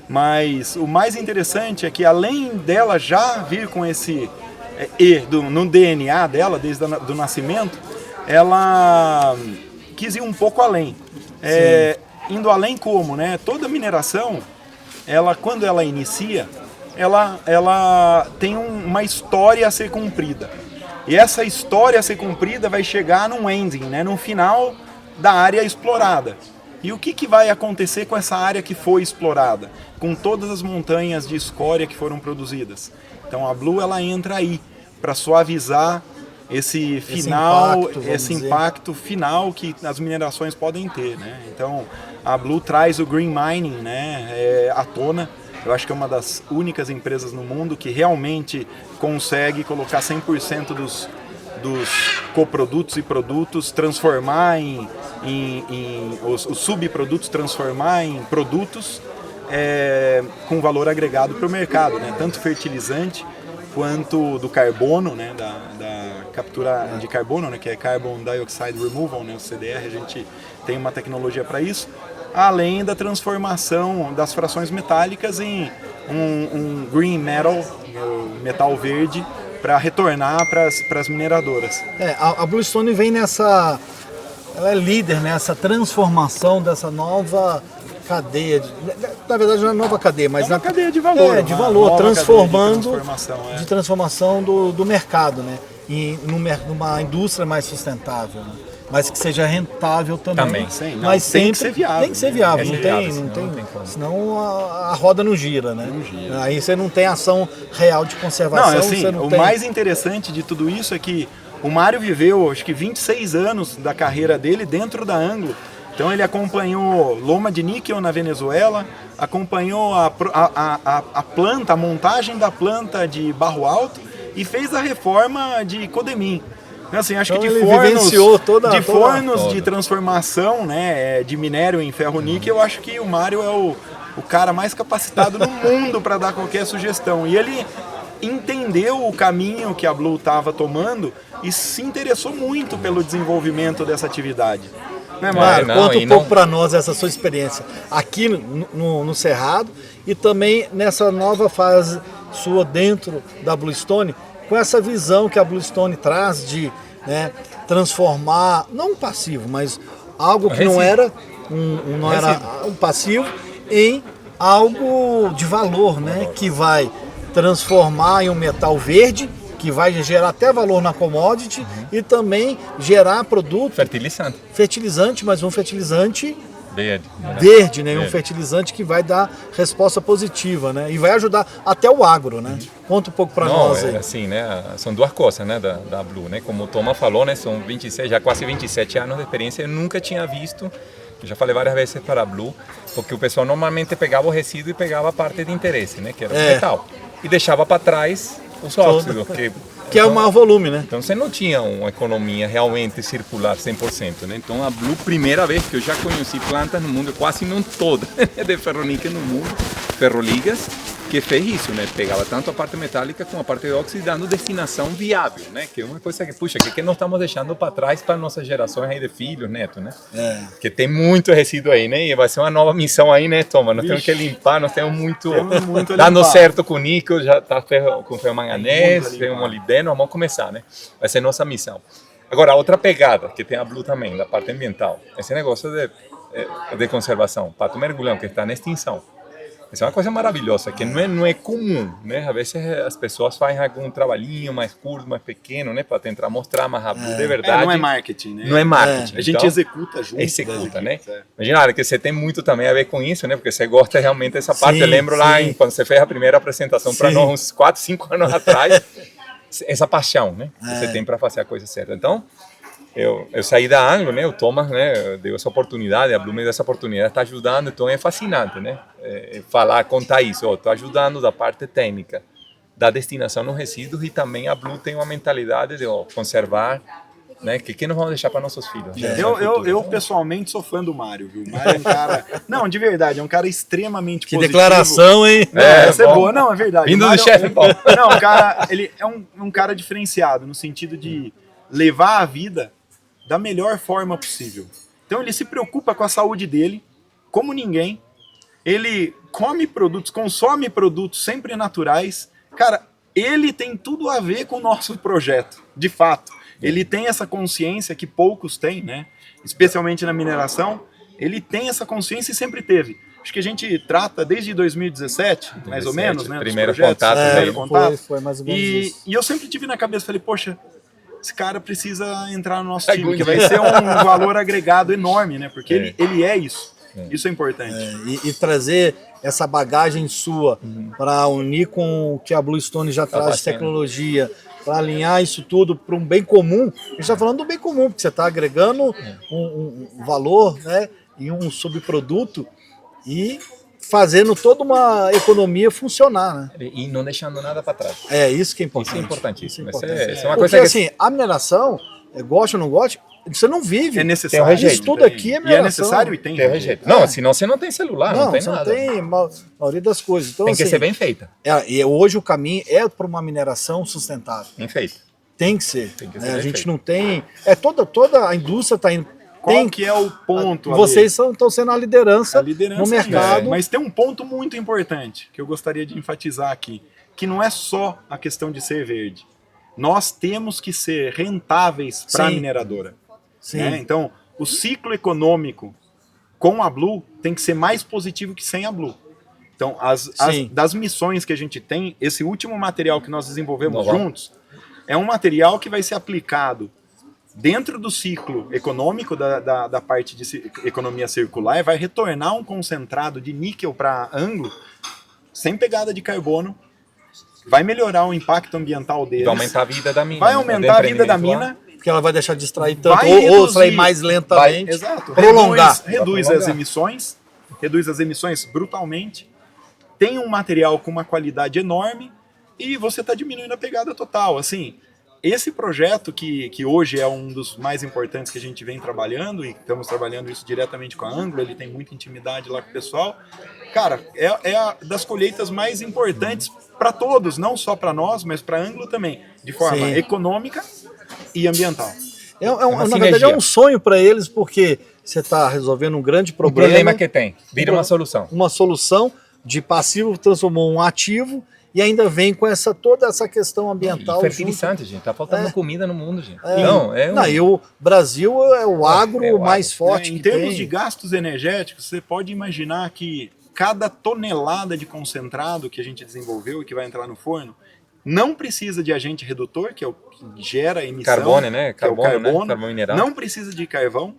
mas o mais interessante é que além dela já vir com esse E no DNA dela, desde o nascimento, ela quis ir um pouco além. Indo além como, né? Toda mineração, quando ela inicia, ela tem uma história a ser cumprida. E essa história a ser cumprida vai chegar num ending, né? No final da área explorada. E o que vai acontecer com essa área que foi explorada? Com todas as montanhas de escória que foram produzidas. Então a Blue ela entra aí para suavizar esse impacto final que as minerações podem ter, né? Então a Blue traz o green mining, né, à tona. Eu acho que é uma das únicas empresas no mundo que realmente consegue colocar 100% dos coprodutos e produtos, transformar os subprodutos, transformar em produtos com valor agregado para o mercado, né? Tanto fertilizante quanto do carbono, né? da captura de carbono, né? Que é Carbon Dioxide Removal, né? O CDR, a gente tem uma tecnologia para isso, além da transformação das frações metálicas em um green metal, metal verde, para retornar para as mineradoras. A Bluestone vem ela é líder nessa transformação dessa nova cadeia, na verdade não é nova cadeia, mas uma cadeia de valor, de valor, transformando de transformação do mercado, né? Numa indústria mais sustentável, né? Mas que seja rentável também. Sim, mas sempre tem que ser viável. Tem que ser viável, não tem como. Senão a roda não gira, né? Não gira. Aí você não tem ação real de conservação. Não, assim, mais interessante de tudo isso é que o Mário viveu, acho que 26 anos da carreira dele dentro da Anglo. Então ele acompanhou loma de níquel na Venezuela, acompanhou a planta, a montagem da planta de Barro Alto e fez a reforma de Codemim. Assim, acho que de fornos de transformação, né, de minério em ferro-níquel, eu acho que o Mário é o cara mais capacitado no mundo para dar qualquer sugestão. E ele entendeu o caminho que a Blue estava tomando e se interessou muito pelo desenvolvimento dessa atividade. Né, Mário? Conta um pouco para nós essa sua experiência aqui no Cerrado e também nessa nova fase sua dentro da Bluestone, com essa visão que a Bluestone traz de, né, transformar, não um passivo, mas algo que não era um passivo, em algo de valor, né, que vai transformar em um metal verde, que vai gerar até valor na commodity e também gerar produto fertilizante, mas um fertilizante verde, né? Um fertilizante que vai dar resposta positiva, né? E vai ajudar até o agro, né? Conta um pouco para nós aí. Assim, né? São duas coisas, né? Da Blue, né? Como o Thomas falou, né? São 26, já quase 27 anos de experiência. Eu nunca tinha visto, eu já falei várias vezes para a Blue, porque o pessoal normalmente pegava o resíduo e pegava a parte de interesse, né? Que era o metal. E deixava para trás os óxidos, que é o maior volume, né? Então você não tinha uma economia realmente circular 100%, né? Então a Blue, primeira vez que eu já conheci plantas no mundo, quase não toda, de ferroníquel no mundo, ferroligas, que fez isso, né? Pegava tanto a parte metálica como a parte de óxido, dando destinação viável, né? Que é uma coisa que, puxa, que nós estamos deixando para trás para nossas gerações aí de filhos, netos, né? Que tem muito resíduo aí, né? E vai ser uma nova missão aí, né, Thomas? Nós temos que limpar, nós temos muito dando certo com o níquel, já tá com ferromanganês, tem o molibdeno, vamos começar, né? Vai ser nossa missão. Agora, outra pegada que tem a Blue também, da parte ambiental, esse negócio de conservação, pato mergulhão, que está na extinção. Isso é uma coisa maravilhosa, que não é comum, né? Às vezes as pessoas fazem algum trabalhinho mais curto, mais pequeno, né? Para tentar mostrar, mas a Blue de verdade... não é marketing, né? Não é marketing. A gente então, executa junto. Executa, né? Imagina, que você tem muito também a ver com isso, né? Porque você gosta realmente dessa parte. Eu lembro lá, quando você fez a primeira apresentação para nós, uns 4, 5 anos atrás, essa paixão, né? Que você tem para fazer a coisa certa. Então... Eu saí da Anglo, né? O Thomas, né, deu essa oportunidade, a Blue me deu essa oportunidade, está ajudando, então é fascinante, né? Contar isso, estou ajudando da parte técnica, da destinação nos resíduos, e também a Blue tem uma mentalidade de conservar, né? Que nós vamos deixar para nossos filhos. Eu pessoalmente sou fã do Mário, viu? O Mário é um cara... Não, de verdade, é um cara extremamente positivo. Que declaração, hein? Essa é boa. Não, é verdade. Vindo do chefe Paulo. Não, o cara, ele é um cara diferenciado, no sentido de levar a vida da melhor forma possível. Então ele se preocupa com a saúde dele, como ninguém. Ele come produtos, consome produtos sempre naturais. Cara, ele tem tudo a ver com o nosso projeto, de fato. Ele tem essa consciência que poucos têm, né? Especialmente na mineração. Ele tem essa consciência e sempre teve. Acho que a gente trata desde 2017, mais ou menos, né? Primeiro contato. Foi mais ou menos isso. E eu sempre tive na cabeça, falei, poxa, esse cara precisa entrar no nosso time, que vai ser um valor agregado enorme, né? Porque ele é isso. Isso é importante. E trazer essa bagagem sua para unir com o que a Bluestone já traz de tecnologia, para alinhar isso tudo para um bem comum. A gente está falando do bem comum, porque você está agregando um valor, né, e um subproduto e fazendo toda uma economia funcionar, né? E não deixando nada para trás. É isso que é importante. Isso é importantíssimo. Isso é Porque uma coisa que... assim, a mineração, goste ou não goste, você não vive. É necessário. Isso tudo aqui é mineração. E é necessário e tem rejeito. Não, senão você não tem celular, não tem nada. Não tem a maioria das coisas. Então, tem que assim, ser bem feita. E hoje o caminho é para uma mineração sustentável. Bem feita. Tem que ser. Tem que né? ser A gente feito. não tem... Toda a indústria está indo... Qual que é o ponto? Vocês estão sendo a liderança no mercado. Mas tem um ponto muito importante que eu gostaria de enfatizar aqui, que não é só a questão de ser verde. Nós temos que ser rentáveis para a mineradora. Né? Então, o ciclo econômico com a Blue tem que ser mais positivo que sem a Blue. Então, das missões que a gente tem, esse último material que nós desenvolvemos juntos, é um material que vai ser aplicado dentro do ciclo econômico da parte de economia circular, e vai retornar um concentrado de níquel para Anglo, sem pegada de carbono, vai melhorar o impacto ambiental deles. Vai aumentar a vida da mina. Vai aumentar a vida da mina. Porque ela vai deixar de extrair tanto, ou extrair mais lentamente. Exato. Prolongar. Reduz as emissões brutalmente. Tem um material com uma qualidade enorme e você está diminuindo a pegada total. Assim, esse projeto que hoje é um dos mais importantes que a gente vem trabalhando, e estamos trabalhando isso diretamente com a Anglo, ele tem muita intimidade lá com o pessoal. Cara, é das colheitas mais importantes para todos, não só para nós, mas para a Anglo também, de forma econômica e ambiental. Na verdade, é um sonho para eles, porque você está resolvendo um grande problema. O problema que tem, vira uma solução. Uma solução de passivo transformou um ativo, e ainda vem com toda essa questão ambiental. E fertilizante, gente. Tá faltando comida no mundo, gente. E o Brasil é o agro mais forte Em que termos tem. de gastos energéticos, você pode imaginar que cada tonelada de concentrado que a gente desenvolveu e que vai entrar no forno não precisa de agente redutor, que é o que gera a emissão. Carbono, né? Que é o Carbono, carbono. né? Carbono mineral. Não precisa de carvão,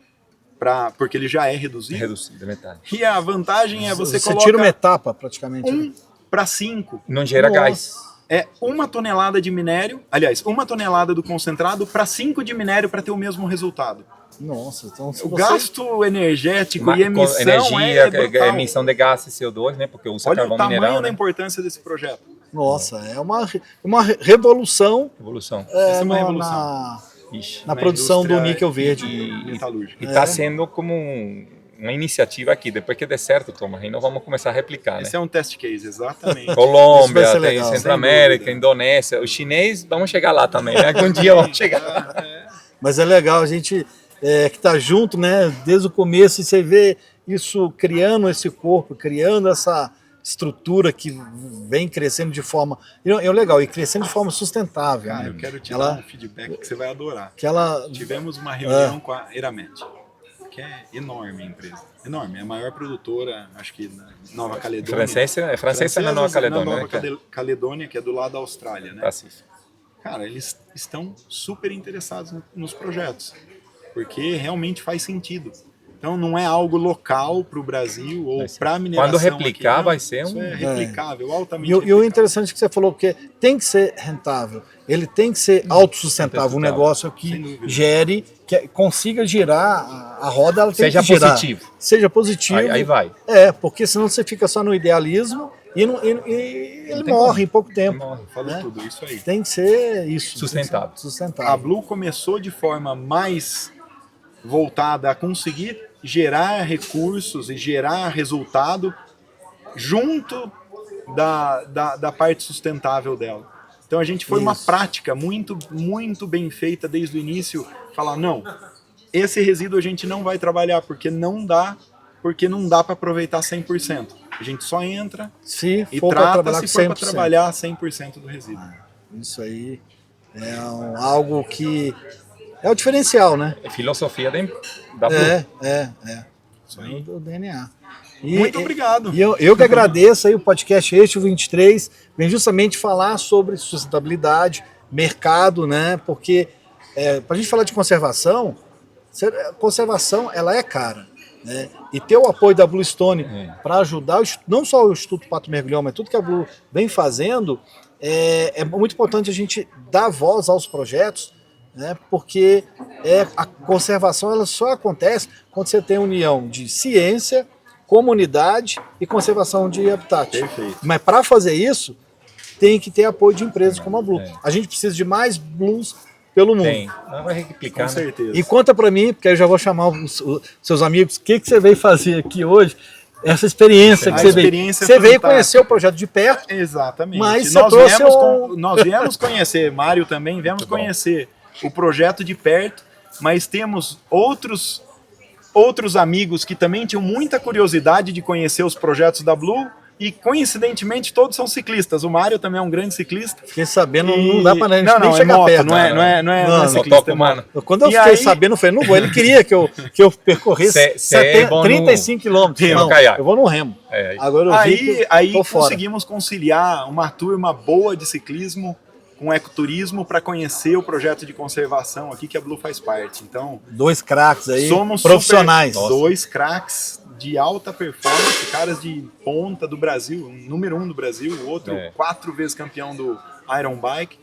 porque ele já é reduzido. Reduzido, metade. E a vantagem é você coloca tira uma etapa, praticamente. 1 para 5. Não gera gás. É 1 tonelada de minério, aliás, 1 tonelada do concentrado para 5 de minério para ter o mesmo resultado. Nossa, então se O você... gasto energético e emissão energia, é brutal. emissão de gás e CO2, né? Porque usa Olha o carvão tamanho mineral, da né? importância desse projeto. Nossa, é uma revolução, Evolução. Essa é uma revolução. Ixi. na produção do indústria níquel verde. metalúrgica. E está sendo como uma iniciativa aqui. Depois que der certo, Thomas, aí nós vamos começar a replicar, Esse né? é um test case, exatamente. Isso vai Colômbia, ser tem legal, sem Centro-América, dúvida. Indonésia. Os chineses, vamos chegar lá também, né? Algum dia vamos chegar. Mas é legal, a gente que está junto, né, desde o começo, e você vê isso criando esse corpo, criando essa estrutura que vem crescendo de forma... É legal, e crescendo de forma sustentável. Cara, né? eu quero te Ela- dar um feedback que você vai adorar. Que ela... Tivemos uma reunião com a Eramet, que é enorme a empresa. Enorme, é a maior produtora, acho que na Nova Caledônia. Francesa na Nova Caledônia, Na né? Nova Caledônia, que é do lado da Austrália, né? Pacífico. Cara, eles estão super interessados nos projetos, porque realmente faz sentido. Então não é algo local para o Brasil ou para a mineração. Quando replicar, aqui, não. vai ser Isso um... é replicável, altamente E o replicável. interessante que você falou, porque tem que ser rentável, ele tem que ser autossustentável, um negócio Sem que dúvida. gere, que consiga girar a roda, ela tem Seja que girar. positivo. Seja positivo. Aí vai. Porque senão você fica só no idealismo e ele tem morre como. em pouco tempo. Morre. Falou né? tudo, isso aí. Tem que ser isso. Sustentável. tem que ser sustentável. A Blue começou de forma mais voltada a conseguir gerar recursos e gerar resultado junto da parte sustentável dela. Então a gente foi uma prática muito, muito bem feita desde o início, falar, não, esse resíduo a gente não vai trabalhar porque não dá para aproveitar 100%. A gente só entra Se e for para trata trabalhar com se for para 100%. trabalhar 100% do resíduo. Isso aí é algo que é o diferencial, né? É filosofia da Blue. É. Isso aí. Do DNA. Muito obrigado. E eu que agradeço aí o podcast Eixo 23, vem justamente falar sobre sustentabilidade, mercado, né? Porque para a gente falar de conservação ela é cara, né? E ter o apoio da Bluestone para ajudar, não só o Instituto Pato Mergulhão, mas tudo que a Blue vem fazendo, é muito importante a gente dar voz aos projetos, né? Porque a conservação ela só acontece quando você tem união de ciência, comunidade e conservação de habitat. Perfeito. Mas para fazer isso, tem que ter apoio de empresas como a Blue. A gente precisa de mais Blues pelo mundo. Tem. Não vai replicar, Com né? certeza. E conta para mim, porque eu já vou chamar os seus amigos, o que você veio fazer aqui hoje, essa experiência que A você veio. experiência Você veio fantástica. conhecer o projeto de perto, Exatamente. Mas nós, você trouxe viemos um- nós viemos conhecer, Mário também, viemos Muito bom. conhecer o projeto de perto, mas temos outros amigos que também tinham muita curiosidade de conhecer os projetos da Blue e, coincidentemente, todos são ciclistas. O Mário também é um grande ciclista. fiquei sabendo, E- não dá para nem não, chegar é moto, perto. não é Não, ciclista, é mano. moto. Quando eu E fiquei aí- sabendo, eu falei, não vou. Ele queria que eu percorresse Cê é bom no 35 quilômetros. remo, Não, caiaque. eu vou no remo. É. Agora eu vi que Aí tô fora. conseguimos conciliar uma turma boa de ciclismo com ecoturismo para conhecer o projeto de conservação aqui que a Blue faz parte. Então, 2 craques aí, somos profissionais. super- 2 craques de alta performance, caras de ponta do Brasil, um número 1 do Brasil, o outro 4 vezes campeão do Iron Bike.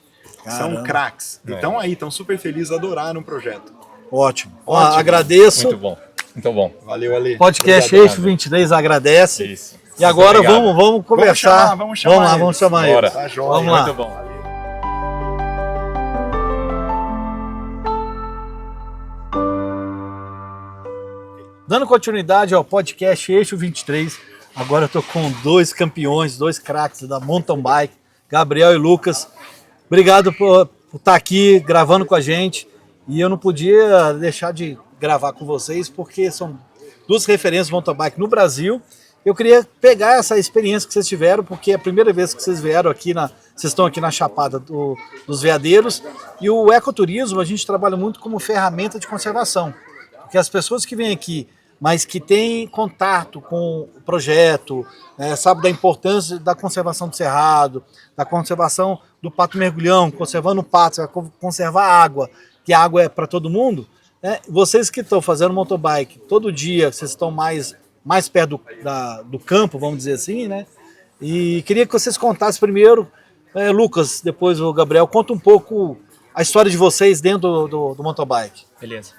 São Caramba. craques. Então aí, estão super felizes, adoraram o projeto. Ótimo. Ótimo. Agradeço. Muito bom. Muito bom. Valeu, Ale. Podcast Obrigado, Eixo 23 agradece. Isso. E agora Obrigado. vamos conversar. Vamos chamar lá, eles. vamos chamar Bora. eles. Tá joia. Vamos lá. Muito bom. Dando continuidade ao podcast Eixo 23, agora eu tô com 2 campeões, 2 craques da mountain bike, Gabriel e Lucas. Obrigado por estar aqui gravando com a gente. E eu não podia deixar de gravar com vocês, porque são 2 referências de mountain bike no Brasil. Eu queria pegar essa experiência que vocês tiveram, porque é a primeira vez que vocês vieram aqui, vocês estão aqui na Chapada dos Veadeiros, e o ecoturismo a gente trabalha muito como ferramenta de conservação, porque as pessoas que vêm aqui, mas que têm contato com o projeto, sabe da importância da conservação do cerrado, da conservação do pato mergulhão, conservando o pato, conservar a água, que a água é para todo mundo, né? Vocês que estão fazendo mountain bike todo dia, vocês estão mais perto do campo, vamos dizer assim, né? E queria que vocês contassem primeiro, Lucas, depois o Gabriel, conta um pouco a história de vocês dentro do mountain bike. Beleza.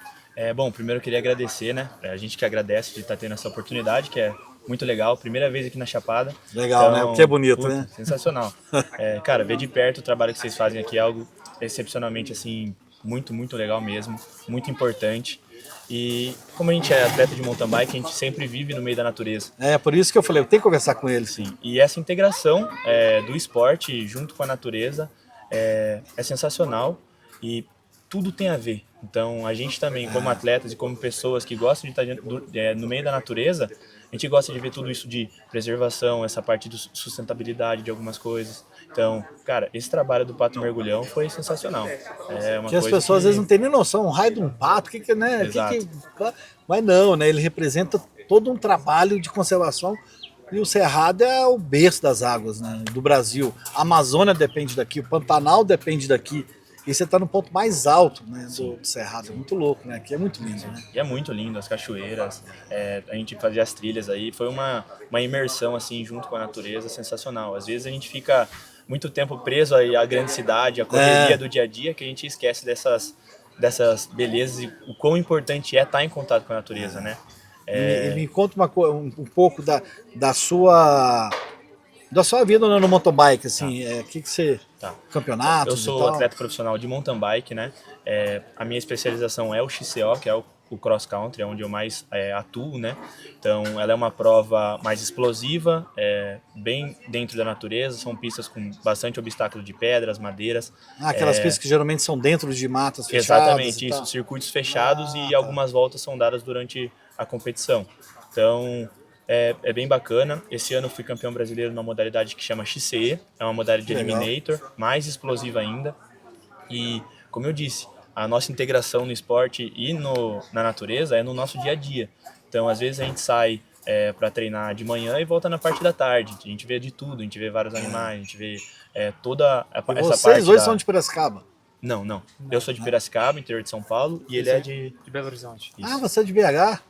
Bom, primeiro eu queria agradecer, né? A gente que agradece de estar tendo essa oportunidade, que é muito legal. Primeira vez aqui na Chapada. Legal, né? Porque é bonito, puta, né? Sensacional. Cara, ver de perto o trabalho que vocês fazem aqui é algo excepcionalmente, assim, muito, muito legal mesmo. Muito importante. E como a gente é atleta de mountain bike, a gente sempre vive no meio da natureza. Por isso que eu falei, eu tenho que conversar com eles. Sim. E essa integração do esporte junto com a natureza é sensacional e tudo tem a ver. Então, a gente também, como atletas e como pessoas que gostam de estar no meio da natureza, a gente gosta de ver tudo isso de preservação, essa parte de sustentabilidade de algumas coisas. Então, cara, esse trabalho do pato mergulhão foi sensacional. Que as pessoas às vezes não têm nem noção, um raio de um pato, né? Mas não, né? Ele representa todo um trabalho de conservação. E o Cerrado é o berço das águas, né, do Brasil. A Amazônia depende daqui, o Pantanal depende daqui. E você está no ponto mais alto, né, do Cerrado. É muito louco, né? Aqui é muito lindo, né? E é muito lindo, as cachoeiras, a gente fazia as trilhas aí, foi uma imersão assim junto com a natureza sensacional. Às vezes a gente fica muito tempo preso aí à grande cidade, à correria do dia a dia, que a gente esquece dessas belezas e o quão importante é estar em contato com a natureza, né? E me conta um pouco da sua vida no mountain bike, assim, que você... Campeonatos. Eu sou atleta profissional de mountain bike, né? A minha especialização é o XCO, que é o cross country, é onde eu mais atuo, né? Então, ela é uma prova mais explosiva, bem dentro da natureza, são pistas com bastante obstáculo de pedras, madeiras. Aquelas pistas que geralmente são dentro de matas fechadas. Exatamente, isso, circuitos fechados e algumas voltas são dadas durante a competição. Então, é bem bacana. Esse ano eu fui campeão brasileiro numa modalidade que chama XCE, é uma modalidade de eliminator, mais explosiva ainda. E, como eu disse, a nossa integração no esporte e na natureza é no nosso dia a dia. Então, às vezes a gente sai para treinar de manhã e volta na parte da tarde. A gente vê de tudo, a gente vê vários animais, a gente vê toda essa parte. Vocês dois são de Piracicaba? Não. Eu sou de Piracicaba, interior de São Paulo, e ele é de Belo Horizonte. Isso. Você é de BH?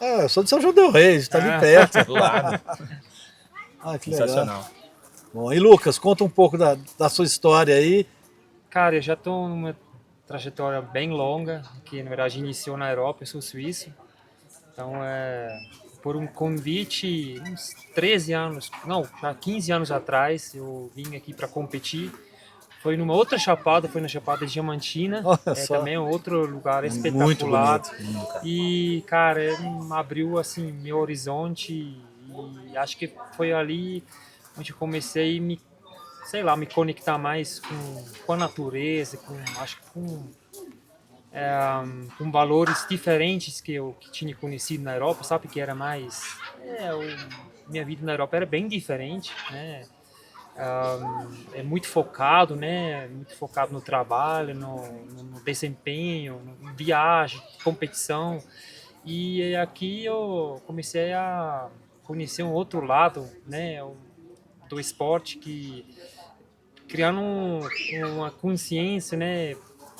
Eu sou de São João del Rei, está ali perto. Do lado. Que sensacional. Legal. Bom, e Lucas, conta um pouco da sua história aí. Cara, eu já estou numa trajetória bem longa, que na verdade iniciou na Europa, eu sou suíço. Então, por um convite, uns 13 anos, não, já 15 anos atrás, eu vim aqui para competir. Foi numa outra chapada, foi na Chapada Diamantina, também é outro lugar espetacular. Muito bonito. E, cara, abriu assim meu horizonte e acho que foi ali onde eu comecei a me conectar mais com a natureza, com valores diferentes que eu tinha conhecido na Europa, sabe, que era mais... minha vida na Europa era bem diferente, né? É muito focado, né? Muito focado no trabalho, no desempenho, no viagem, competição. E aqui eu comecei a conhecer um outro lado, né? Do esporte, que criando uma consciência, né?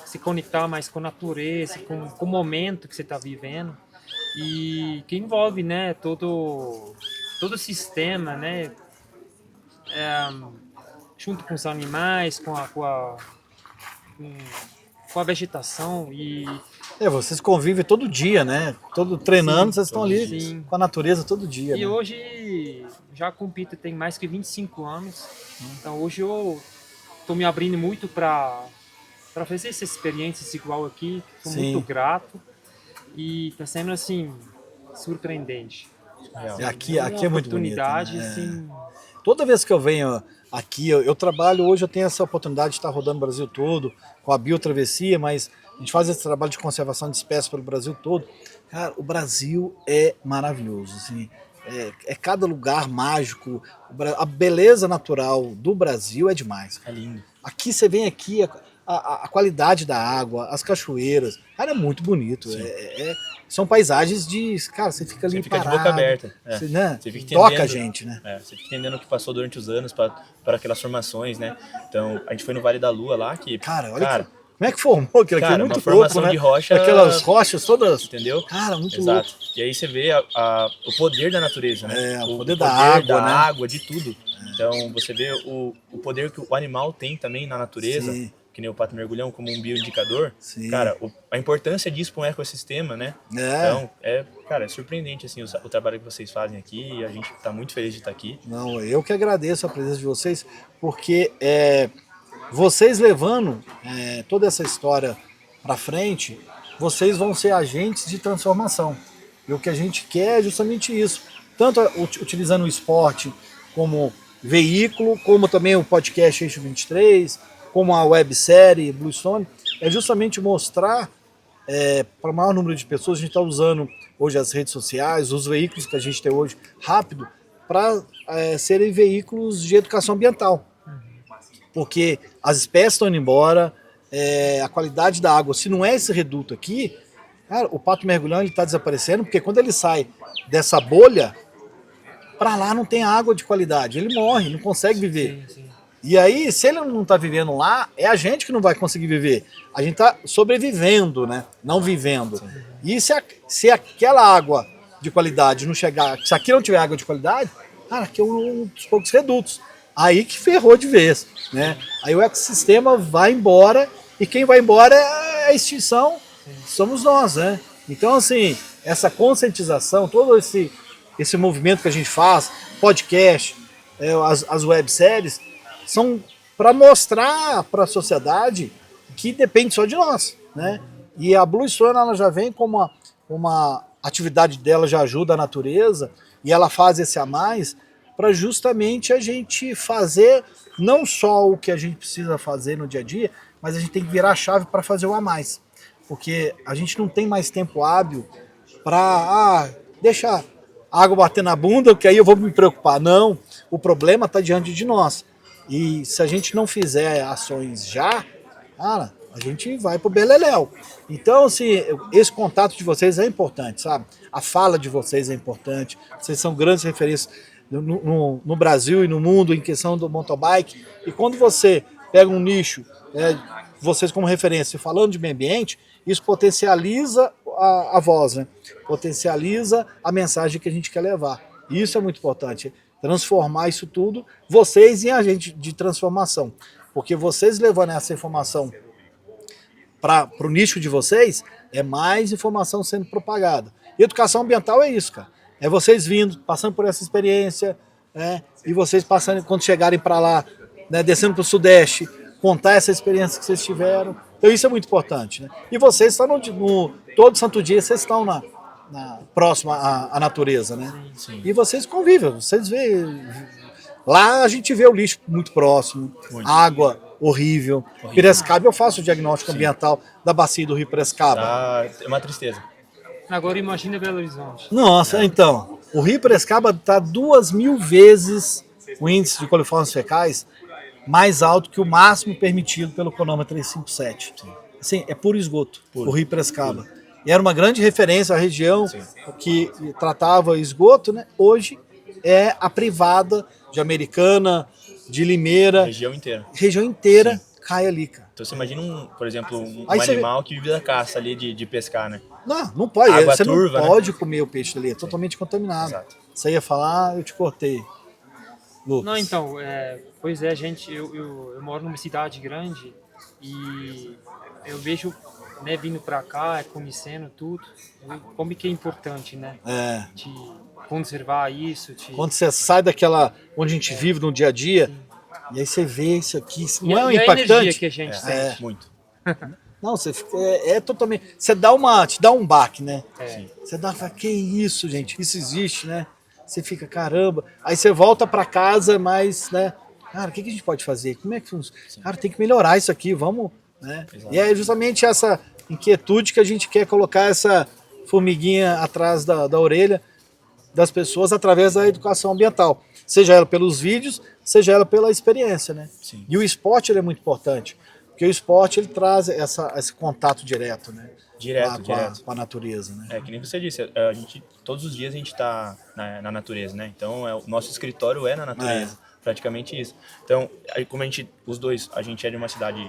Se conectar mais com a natureza, com o momento que você está vivendo, e que envolve, né? Todo o sistema, né? Junto com os animais, com a vegetação e... vocês convivem todo dia, né? Treinando, vocês estão ali sim, com a natureza todo dia. E né? hoje já compito, tem mais que 25 anos, então hoje eu estou me abrindo muito para fazer essas experiências igual aqui, sou muito grato e está sendo assim, surpreendente. Aqui é muito bonito. Né? Assim... Toda vez que eu venho aqui, eu trabalho, hoje eu tenho essa oportunidade de estar rodando o Brasil todo, com a biotravessia, mas a gente faz esse trabalho de conservação de espécies pelo Brasil todo. Cara, o Brasil é maravilhoso, assim, é cada lugar mágico. A beleza natural do Brasil é demais. É lindo. Aqui você vem aqui, a qualidade da água, as cachoeiras, cara, é muito bonito. São paisagens de... Cara, você fica ali Você fica parado. de boca aberta. Você, né? Você fica Toca entendendo, a gente, né? Você fica entendendo o que passou durante os anos para aquelas formações, né? Então, a gente foi no Vale da Lua lá, que... Cara, olha como é que formou aquilo aqui? É cara, muito uma formação louco, né? de rocha... Aquelas rochas todas... Entendeu? Cara, muito Exato. louco. E aí você vê o poder da natureza, né? O poder da água, né? água, de tudo. Então, você vê o poder que o animal tem também na natureza, Sim. que nem o pato mergulhão, como um bioindicador. Sim. Cara, a importância disso para um ecossistema, né? Então, cara, é surpreendente assim, o trabalho que vocês fazem aqui, e a gente está muito feliz de estar aqui. Não, eu que agradeço a presença de vocês, porque vocês levando toda essa história para frente, vocês vão ser agentes de transformação. E o que a gente quer é justamente isso. Tanto utilizando o esporte como veículo, como também o podcast Eixo 23, como a websérie Bluestone, é justamente mostrar para o maior número de pessoas. A gente está usando hoje as redes sociais, os veículos que a gente tem hoje, rápido, para serem veículos de educação ambiental. Porque as espécies estão indo embora, a qualidade da água, se não é esse reduto aqui, cara, o pato mergulhão está desaparecendo, porque quando ele sai dessa bolha, para lá não tem água de qualidade, ele morre, não consegue viver. Sim. E aí, se ele não está vivendo lá, é a gente que não vai conseguir viver. A gente está sobrevivendo, né? Não vivendo. E se aquela água de qualidade não chegar, se aqui não tiver água de qualidade, cara, aqui é um dos poucos redutos. Aí que ferrou de vez, né? Aí o ecossistema vai embora, e quem vai embora é a extinção, somos nós, né? Então, assim, essa conscientização, todo esse movimento que a gente faz, podcast, as webséries, são para mostrar para a sociedade que depende só de nós, né? E a Bluestone, ela já vem como uma atividade dela, já ajuda a natureza, e ela faz esse a mais para justamente a gente fazer não só o que a gente precisa fazer no dia a dia, mas a gente tem que virar a chave para fazer o a mais. Porque a gente não tem mais tempo hábil para deixar a água bater na bunda, que aí eu vou me preocupar. Não, o problema está diante de nós. E se a gente não fizer ações já, cara, a gente vai pro beleléu. Então, assim, esse contato de vocês é importante, sabe? A fala de vocês é importante. Vocês são grandes referências no Brasil e no mundo em questão do mountain bike. E quando você pega um nicho, vocês como referência, falando de meio ambiente, isso potencializa a voz, né? Potencializa a mensagem que a gente quer levar. E isso é muito importante. Transformar isso tudo, vocês em agente de transformação. Porque vocês levando essa informação para o nicho de vocês, é mais informação sendo propagada. E educação ambiental é isso, cara. É vocês vindo, passando por essa experiência, e vocês passando, quando chegarem para lá, né, descendo para o Sudeste, contar essa experiência que vocês tiveram. Então isso é muito importante, né? E vocês estão todo santo dia, vocês estão próximo à natureza, né? Sim. E vocês convivem, vocês veem. Lá a gente vê o lixo muito próximo, água horrível. Piracicaba, eu faço o diagnóstico ambiental da bacia do Rio Piracicaba. É uma tristeza. Agora imagina Belo Horizonte. Nossa, então, o Rio Piracicaba está 2.000 vezes o índice de coliformes fecais mais alto que o máximo permitido pelo cronômetro 357. Assim, é puro esgoto, o Rio Piracicaba. E era uma grande referência à região que tratava esgoto, né? Hoje é a privada de Americana, de Limeira. Região inteira cai ali, cara. Então você imagina, por exemplo, um animal que vive da caça ali de pescar, né? Não pode. Água você turva, não pode comer o peixe ali, é totalmente contaminado. Exato. Você ia falar, eu te cortei. Lucas. Não, então, pois é, gente, eu moro numa cidade grande e eu vejo, né, vindo pra cá, conhecendo tudo, como que é importante, né? De conservar isso. Quando você sai daquela, onde a gente vive no dia a dia, e aí você vê isso aqui, não é impactante? A energia que a gente sente. Muito. Não, você totalmente, você te dá um baque, né? Você fala, que isso, gente, isso existe, né? Você fica, caramba. Aí você volta para casa, mas, né? Cara, o que a gente pode fazer? Como é que funciona? Cara, tem que melhorar isso aqui, vamos, né? Exato. E é justamente essa inquietude que a gente quer colocar essa formiguinha atrás da orelha das pessoas através da educação ambiental, seja ela pelos vídeos, seja ela pela experiência, né? Sim. E o esporte ele é muito importante, porque o esporte ele traz esse contato direto, né? Direto. Com a natureza, né? É, que nem você disse, todos os dias a gente está na natureza, né? Então, o nosso escritório é na natureza, praticamente isso. Então, aí, como a gente é de uma cidade,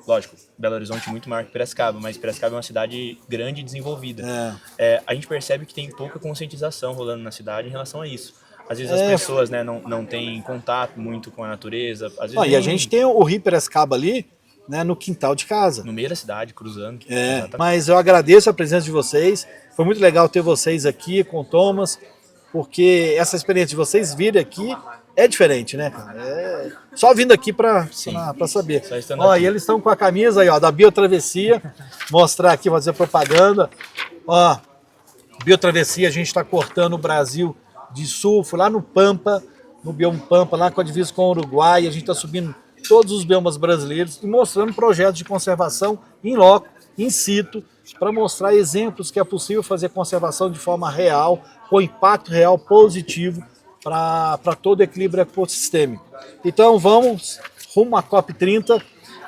lógico, Belo Horizonte muito maior que Piracicaba, mas Piracicaba é uma cidade grande e desenvolvida. A gente percebe que tem pouca conscientização rolando na cidade em relação a isso. Às vezes as pessoas, né, não têm contato muito com a natureza. Às vezes E a gente tem o Rio Piracicaba ali, né, no quintal de casa. no meio da cidade, cruzando. Mas eu agradeço a presença de vocês. Foi muito legal ter vocês aqui com o Thomas, porque essa experiência de vocês virem aqui é diferente, né, cara? Só vindo aqui para saber. Só estando Ó, aqui. e eles estão com a camisa aí, ó, da Biotravessia. Mostrar aqui, fazer propaganda. Ó, Biotravessia, a gente está cortando o Brasil de sul, fui lá no Pampa, no bioma Pampa, lá com a divisa com o Uruguai. A gente está subindo todos os biomas brasileiros e mostrando projetos de conservação em loco, in situ, para mostrar exemplos que é possível fazer conservação de forma real, com impacto real positivo para todo o equilíbrio ecossistêmico. Então vamos rumo à COP30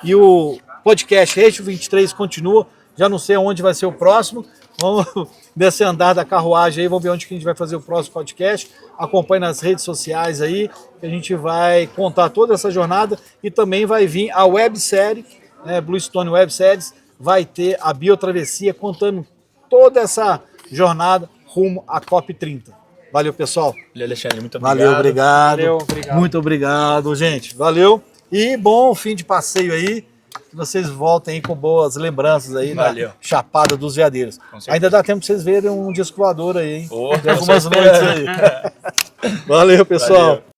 e o podcast Eixo 23 continua. Já não sei onde vai ser o próximo. Vamos nesse andar da carruagem aí, vamos ver onde que a gente vai fazer o próximo podcast. Acompanhe nas redes sociais aí, que a gente vai contar toda essa jornada e também vai vir a websérie, né, Bluestone Webséries, vai ter a Biotravessia contando toda essa jornada rumo à COP30. Valeu, pessoal. Valeu, Alexandre, muito obrigado. Valeu, obrigado. Valeu, obrigado. Muito obrigado, gente. Valeu. E bom fim de passeio aí. Que vocês voltem aí com boas lembranças aí Valeu. na Chapada dos Veadeiros. certeza. Ainda dá tempo pra vocês verem um disco voador aí, hein? Oh, Tem algumas noites aí. Valeu, pessoal. Valeu.